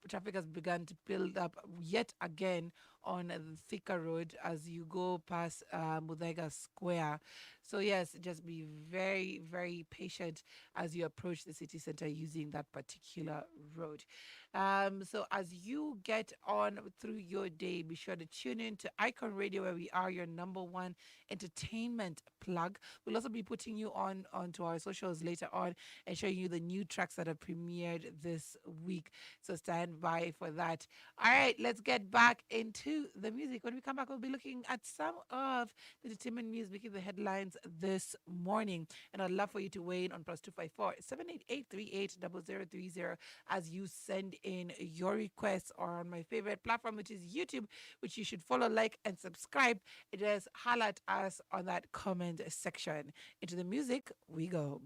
Traffic has begun to build up yet again on the Thika Road as you go past Mudaiga Square. So, yes, just be very, very patient as you approach the city center using that particular road. So, as you get on through your day, be sure to tune in to Icon Radio, where we are your number one entertainment plug. We'll also be putting you onto our socials later on and showing you the new tracks that have premiered this week. So stand by for that. All right, let's get back into the music. When we come back, we'll be looking at some of the entertainment news making the headlines this morning. And I'd love for you to weigh in on +254 788 380030 as you send in your requests, or on my favorite platform, which is YouTube, which you should follow, like, and subscribe. Just holler at us on that comment section. Into the music we go.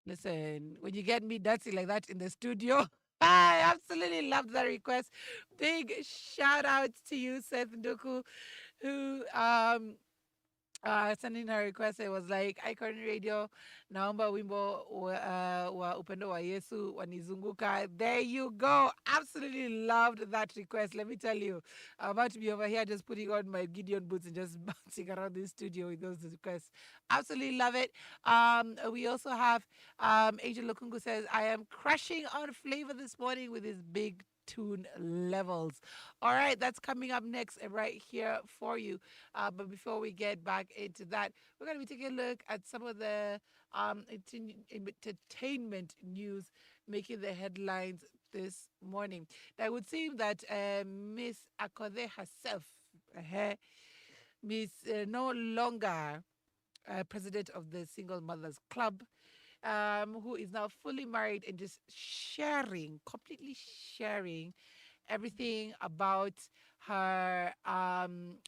Listen, when you get me dancing like that in the studio, I absolutely loved that request. Big shout out to you, Seth Nduku, who sending her request. It was like Icon Radio, naomba wimbo wa upendo wa Yesu wanizunguka. There you go. Absolutely loved that request. Let me tell you, I'm about to be over here just putting on my Gideon boots and just bouncing around the studio with those requests. Absolutely love it. We also have Angel Lokungu says, I am crushing on Flavor this morning with his big tune levels. All right, that's coming up next right here for you. But before we get back into that, we're going to be taking a look at some of the entertainment news making the headlines this morning. Now, it would seem that Miss Akode herself, Miss no longer president of the Single Mothers Club, who is now fully married and just sharing, completely sharing everything about her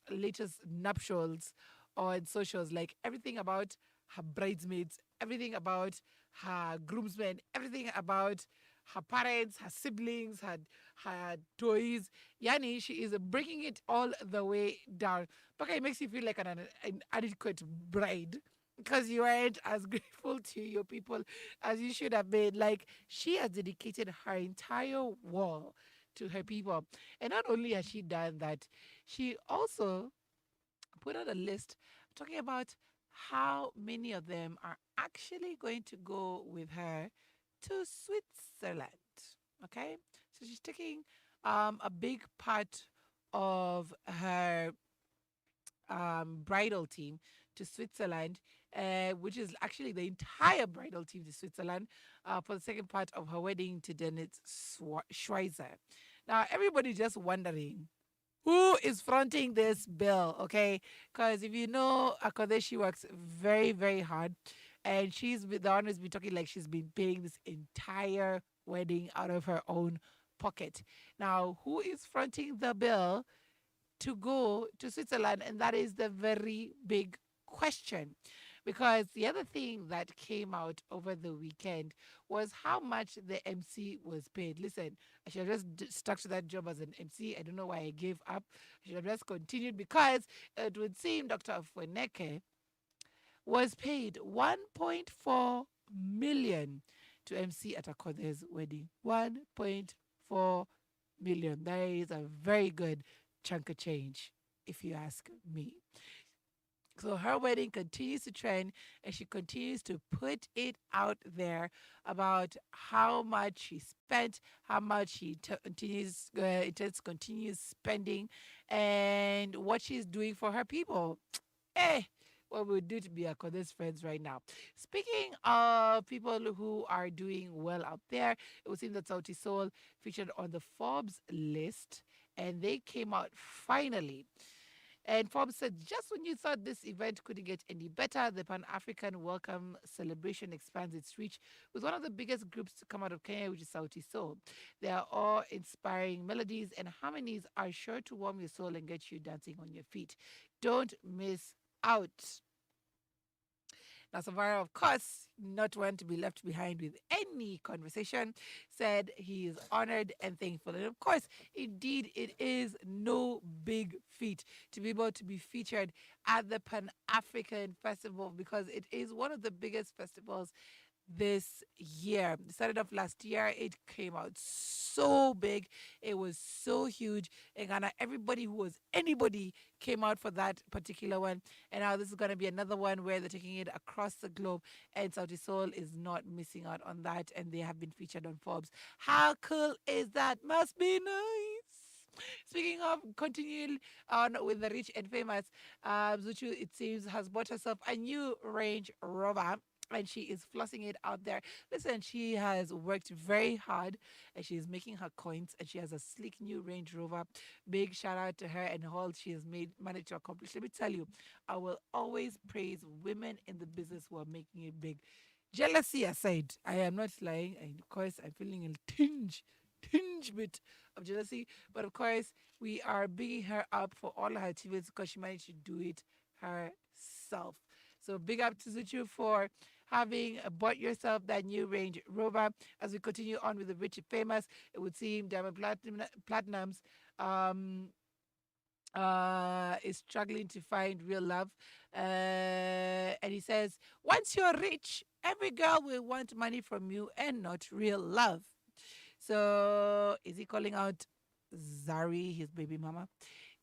latest nuptials on socials, like everything about her bridesmaids, everything about her groomsmen, everything about her parents, her siblings, her toys. Yani, she is bringing it all the way down. But it makes you feel like an inadequate bride because you aren't as grateful to your people as you should have been. Like, she has dedicated her entire wall to her people. And not only has she done that, she also put out a list talking about how many of them are actually going to go with her to Switzerland. Okay? So she's taking a big part of her bridal team to Switzerland, which is actually the entire bridal team to Switzerland for the second part of her wedding to Dennis Schweizer. Now, everybody just wondering who is fronting this bill, okay? Because if you know Akode, she works very, very hard. And the one who's been talking like she's been paying this entire wedding out of her own pocket. Now, who is fronting the bill to go to Switzerland? And that is the very big question. Because the other thing that came out over the weekend was how much the MC was paid. Listen, I should have just stuck to that job as an MC. I don't know why I gave up. I should have just continued because it would seem Dr. Afweneke was paid 1.4 million to MC at Akode's wedding. 1.4 million. That is a very good chunk of change, if you ask me. So her wedding continues to trend and she continues to put it out there about how much she spent, how much she continues spending, and what she's doing for her people. Eh, what we do to be Akode's friends right now. Speaking of people who are doing well out there, it was in that Sauti Soul featured on the Forbes list, and they came out finally. And Forbes said, just when you thought this event couldn't get any better, the Pan African Welcome Celebration expands its reach with one of the biggest groups to come out of Kenya, which is Sauti Soul. Their awe inspiring melodies and harmonies are sure to warm your soul and get you dancing on your feet. Don't miss out. Now, Savara, of course, not one to be left behind with any conversation, said he is honored and thankful. And of course, indeed, it is no big feat to be able to be featured at the Pan African Festival because it is one of the biggest festivals this year. It started off last year. It came out so big. It was so huge. In Ghana, everybody who was anybody came out for that particular one. And now this is going to be another one where they're taking it across the globe. And Saudi Soul is not missing out on that. And they have been featured on Forbes. How cool is that? Must be nice. Speaking of continuing on with the rich and famous, Zuchu, it seems, has bought herself a new Range Rover and she is flossing it out there. Listen, she has worked very hard and she's making her coins and she has a sleek new Range Rover. Big shout out to her and all she has managed to accomplish. Let me tell you, I will always praise women in the business who are making it big. Jealousy aside, I am not lying, and of course I'm feeling a tinge bit of jealousy. But of course, we are bigging her up for all her achievements because she managed to do it herself. So big up to Zuchu for having bought yourself that new Range Rover. As we continue on with the rich and famous, it would seem Diamond Platinums is struggling to find real love. And he says, once you're rich, every girl will want money from you and not real love. So is he calling out Zari, his baby mama?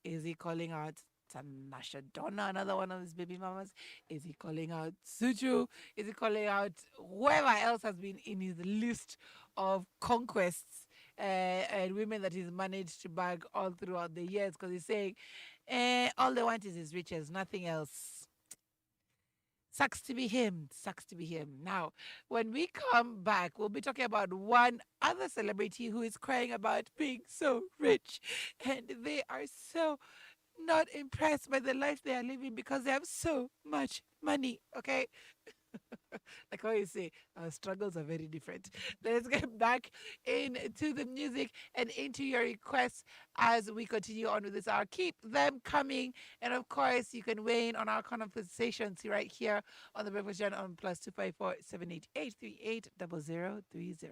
Is he calling out Tanasha Donna, another one of his baby mamas? Is he calling out Suju? Is he calling out whoever else has been in his list of conquests and women that he's managed to bag all throughout the years? Because he's saying, all they want is his riches, nothing else. Sucks to be him. Sucks to be him. Now, when we come back, we'll be talking about one other celebrity who is crying about being so rich. And they are so not impressed by the life they are living because they have so much money. Okay. Like I always say, our struggles are very different. Let's get back into the music and into your requests as we continue on with this hour. Keep them coming. And of course, you can weigh in on our conversations right here on the Breakfast Channel on +254 788 338 0030.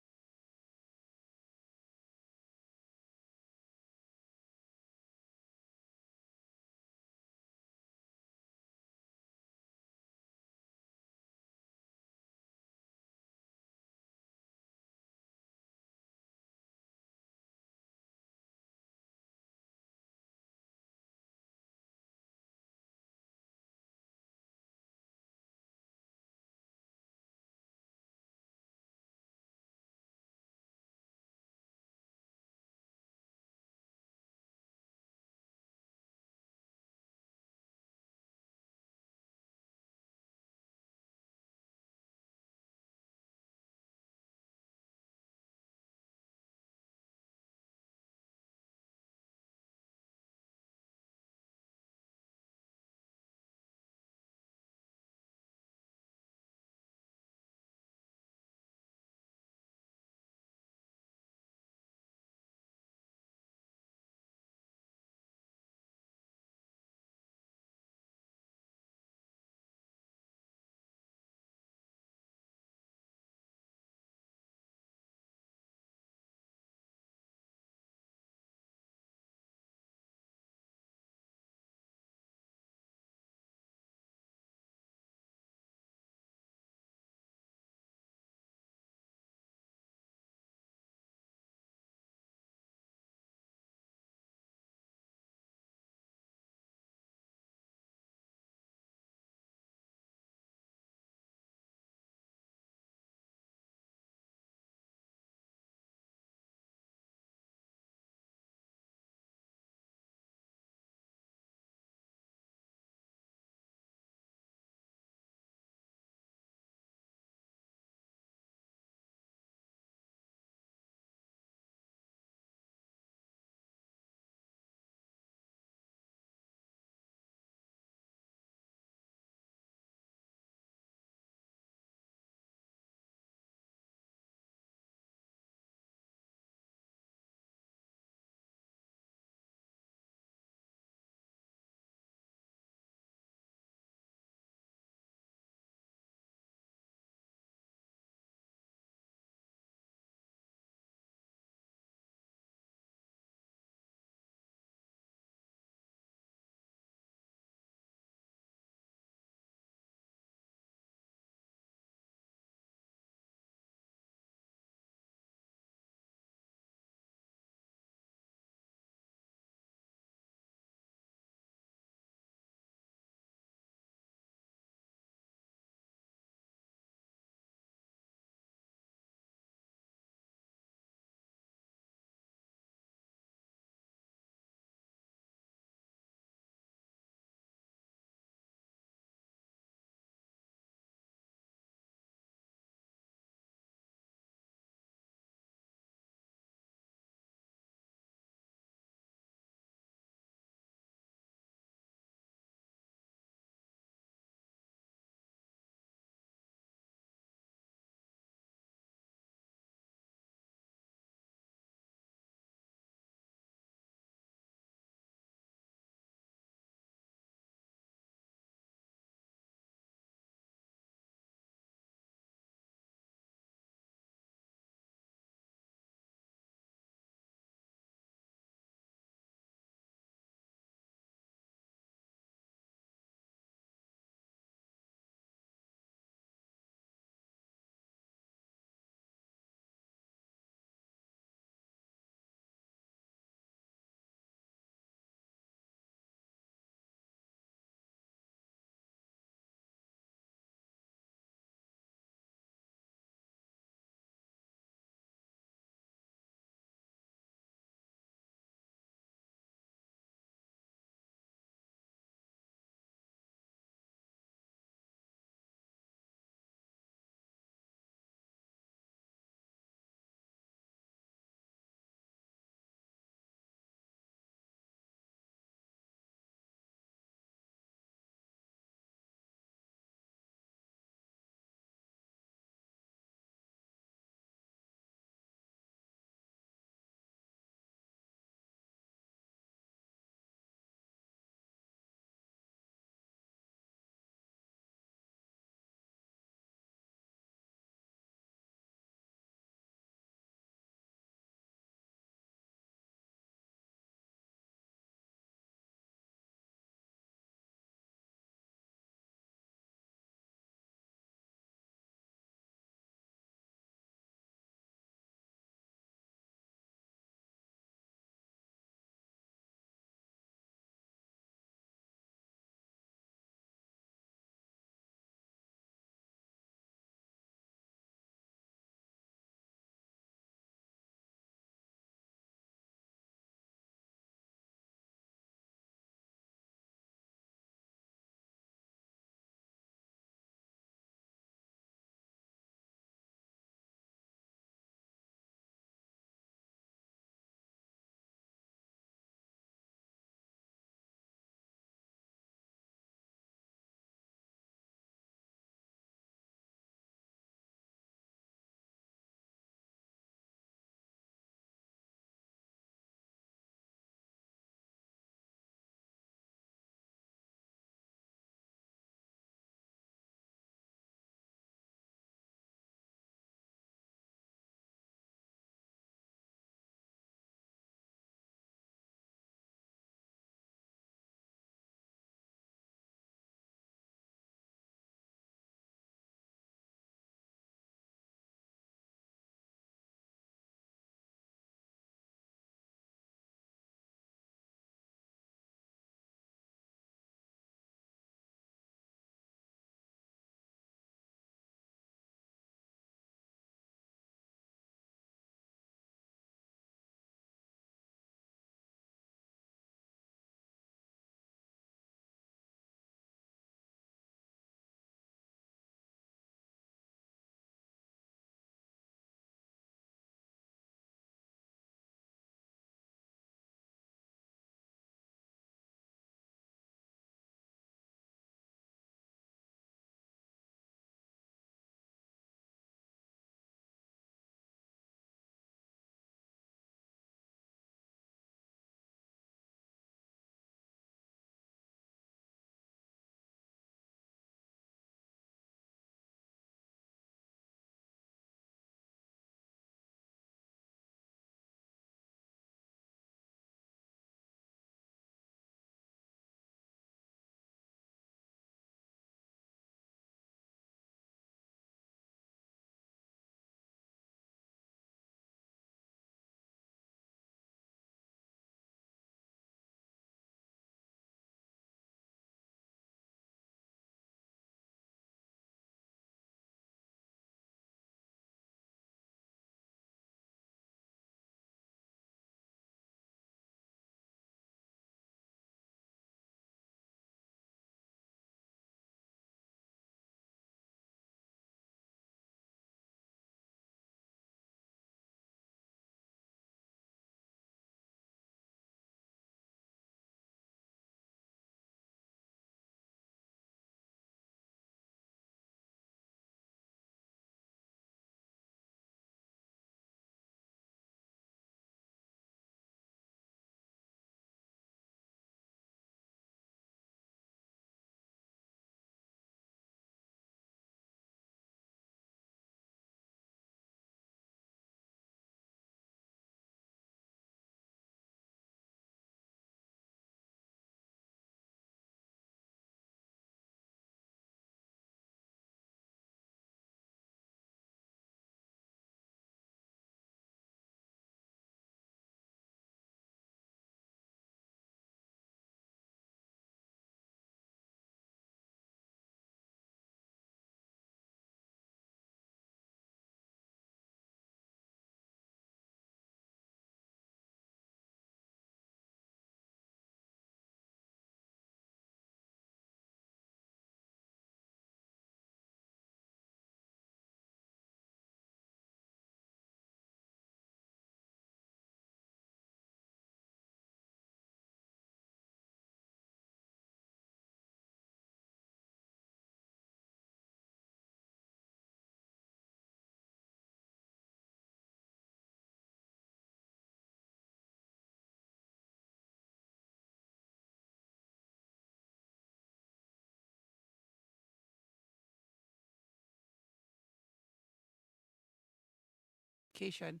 dedication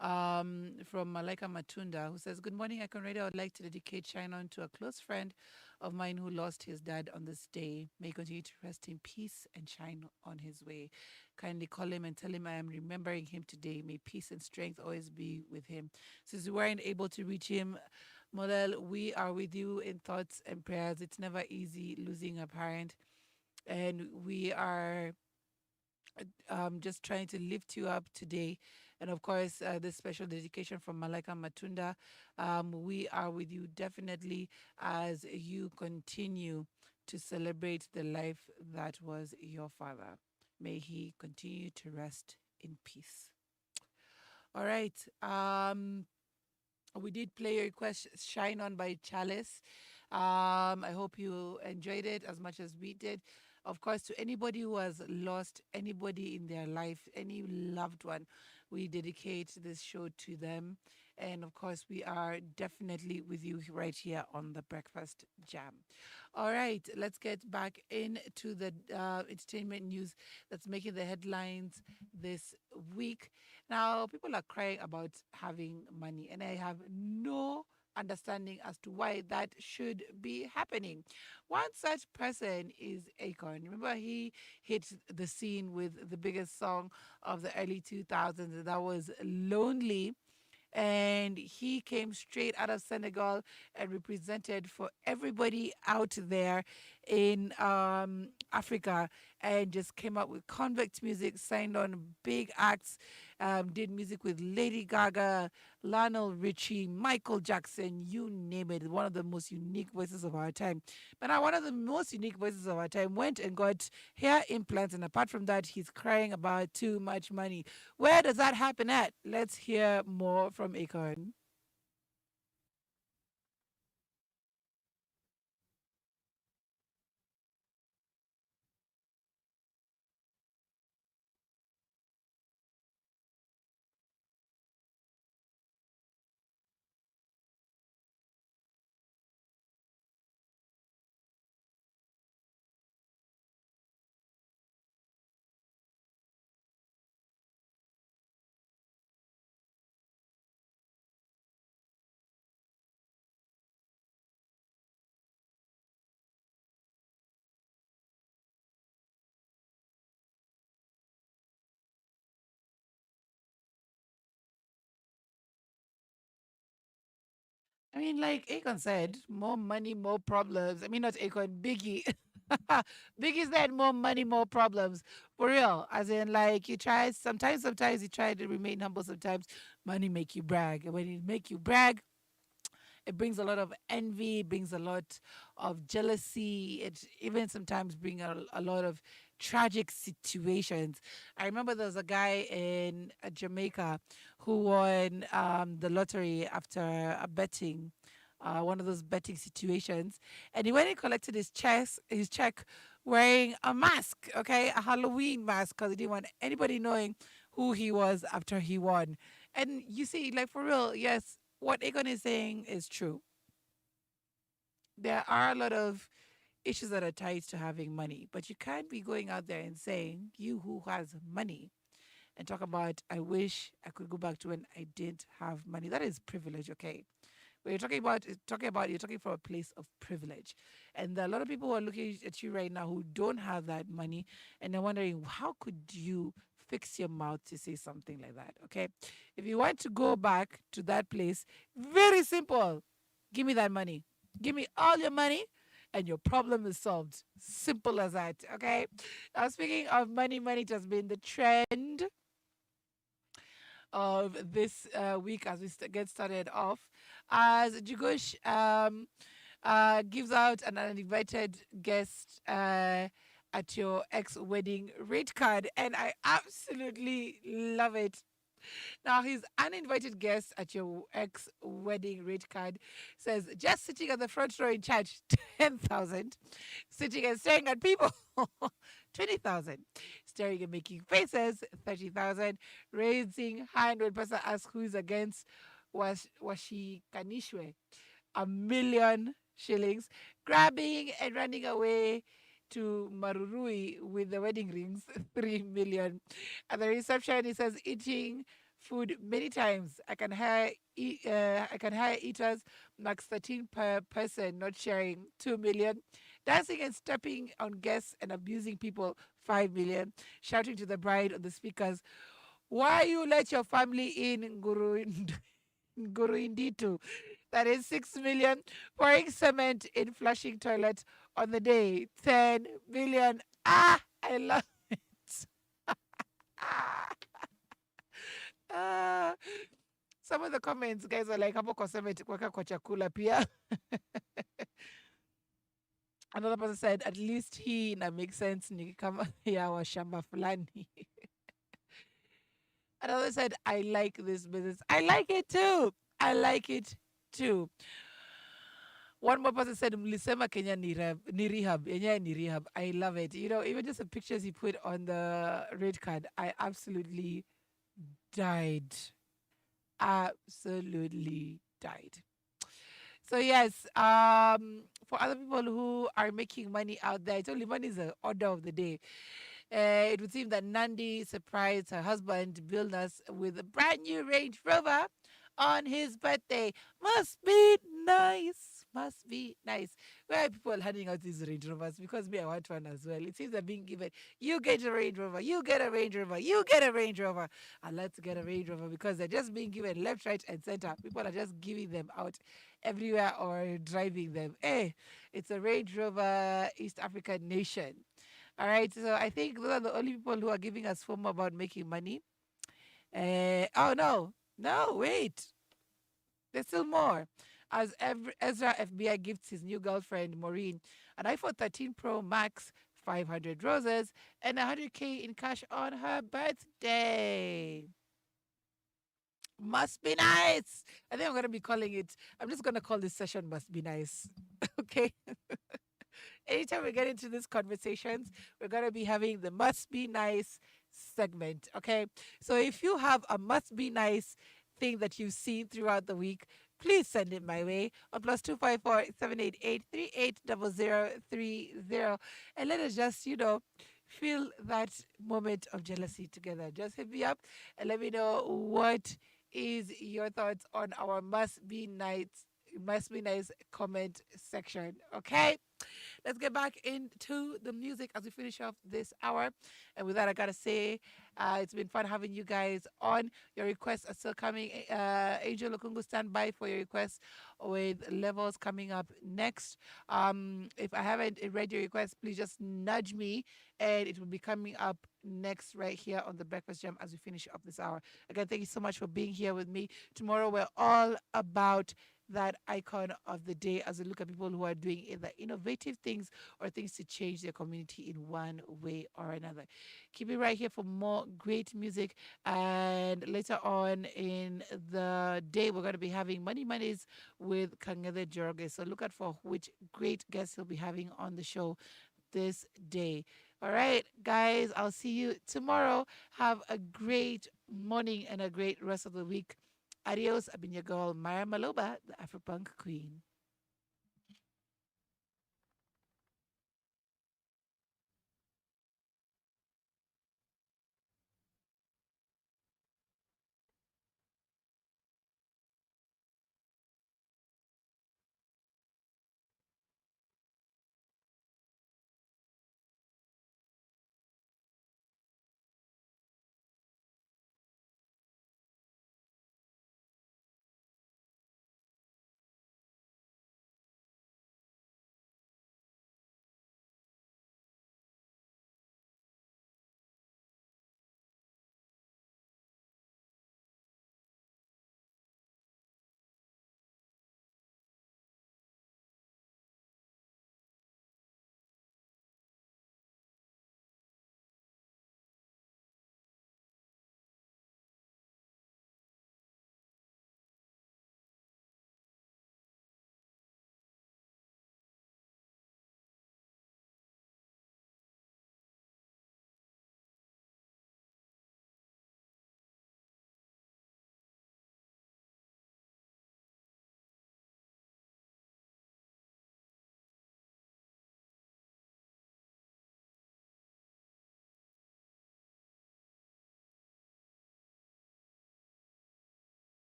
from Malaika Matunda, who says, "Good morning, Icon Radio. I would like to dedicate Shine On to a close friend of mine who lost his dad on this day. May he continue to rest in peace and shine on his way. Kindly call him and tell him I am remembering him today. May peace and strength always be with him." Since we weren't able to reach him, Model, we are with you in thoughts and prayers. It's never easy losing a parent, and we are just trying to lift you up today. And of course, this special dedication from Malika Matunda. We are with you definitely as you continue to celebrate the life that was your father. May he continue to rest in peace. All right. We did play your request Shine On by Chalice. I hope you enjoyed it as much as we did. Of course, to anybody who has lost anybody in their life, any loved one, we dedicate this show to them. And of course, we are definitely with you right here on the Breakfast Jam. All right, let's get back into the entertainment news that's making the headlines this week. Now, people are crying about having money, and I have no understanding as to why that should be happening. One such person is Akon. Remember, he hit the scene with the biggest song of the early 2000s, and that was Lonely, and he came straight out of Senegal and represented for everybody out there in Africa, and just came up with convict music, signed on big acts, did music with Lady Gaga, Lionel Richie, Michael Jackson, you name it. One of the most unique voices of our time. But now, one of the most unique voices of our time went and got hair implants, and apart from that, he's crying about too much money. Where does that happen at? Let's hear more from Akon. I mean, like Akon said, more money, more problems. I mean, not Akon, Biggie. Biggie said more money, more problems. For real. As in, like, you try, sometimes you try to remain humble. Sometimes money make you brag. And when it make you brag, it brings a lot of envy, brings a lot of jealousy. It even sometimes brings a lot of tragic situations. I remember there was a guy in Jamaica who won the lottery after a betting. One of those betting situations, and he went and collected his check, wearing a mask, okay, a Halloween mask, because he didn't want anybody knowing who he was after he won. And you see, like for real, yes, what Egon is saying is true. There are a lot of issues that are tied to having money, but you can't be going out there and saying, you who has money, and talk about, I wish I could go back to when I didn't have money. That is privilege, okay? When you're you're talking from a place of privilege. And there are a lot of people who are looking at you right now who don't have that money, and they're wondering, how could you fix your mouth to say something like that? Okay. If you want to go back to that place, very simple. Give me that money. Give me all your money and your problem is solved. Simple as that. Okay. Now, speaking of money, money has been the trend of this week as we get started off. As Jugush gives out an uninvited guest at your ex wedding rate card, and I absolutely love it. Now, his uninvited guest at your ex wedding rate card says, just sitting at the front row in church, 10,000. Sitting and staring at people, 20,000. Staring and making faces, 30,000. Raising hand when person asks who is against Washikanishwe, 1,000,000 shillings. Grabbing and running away to Marurui with the wedding rings, 3 million. At the reception, he says eating food many times. I can hire eaters, max 13 per person, not sharing 2 million. Dancing and stepping on guests and abusing people, 5 million. Shouting to the bride on the speakers, why you let your family in Guru Inditu? That is 6 million. Pouring cement in flushing toilet on the day, 10 million. Ah, I love it. Ah. Some of the comments, guys, are like, hapo kwa cement kuweka kwa chakula pia. Another person said, at least he na make sense ni kama ya wa shamba fulani. Another said, I like this business. I like it too. I like it too. One more person said, Mlisema Kenya ni rehab. Yenyewe ni rehab. I love it. You know, even just the pictures he put on the red card, I absolutely died. Absolutely died. So yes, for other people who are making money out there, it's only money is the order of the day. It would seem that Nandi surprised her husband, Billnas, with a brand new Range Rover on his birthday. Must be nice. Must be nice. Where are people handing out these Range Rovers? Because me, I want one as well. It seems they're being given. You get a Range Rover. You get a Range Rover. You get a Range Rover. I'd like to get a Range Rover because they're just being given left, right, and center. People are just giving them out everywhere or driving them. Hey, it's a Range Rover East African nation. All right. So I think those are the only people who are giving us FOMO about making money. Oh, no. No, wait. There's still more. As Ezra FBI gifts his new girlfriend, Maureen, an iPhone 13 Pro Max, 500 roses, and 100K in cash on her birthday. Must be nice. I think I'm going to be calling it, I'm just going to call this session Must Be Nice. Okay. Anytime we get into these conversations, we're going to be having the Must Be Nice segment. Okay. So if you have a Must Be Nice thing that you've seen throughout the week, please send it my way on +254 788 380030, and let us just, feel that moment of jealousy together. Just hit me up and let me know what is your thoughts on our must be nice comment section. Okay. Let's get back into the music as we finish off this hour. And with that, I gotta say, it's been fun having you guys on. Your requests are still coming. Angel Okungu, stand by for your requests with levels coming up next. If I haven't read your request, please just nudge me, and it will be coming up next right here on the Breakfast Jam as we finish up this hour. Again, thank you so much for being here with me. Tomorrow, we're all about that icon of the day as we look at people who are doing either innovative things or things to change their community in one way or another. Keep it right here for more great music. And later on in the day, we're going to be having Money Mondays with Kangede Jorge. So look out for which great guests he'll be having on the show this day. All right, guys, I'll see you tomorrow. Have a great morning and a great rest of the week. Adios. I've been your girl, Myra Maloba, the Afropunk Queen.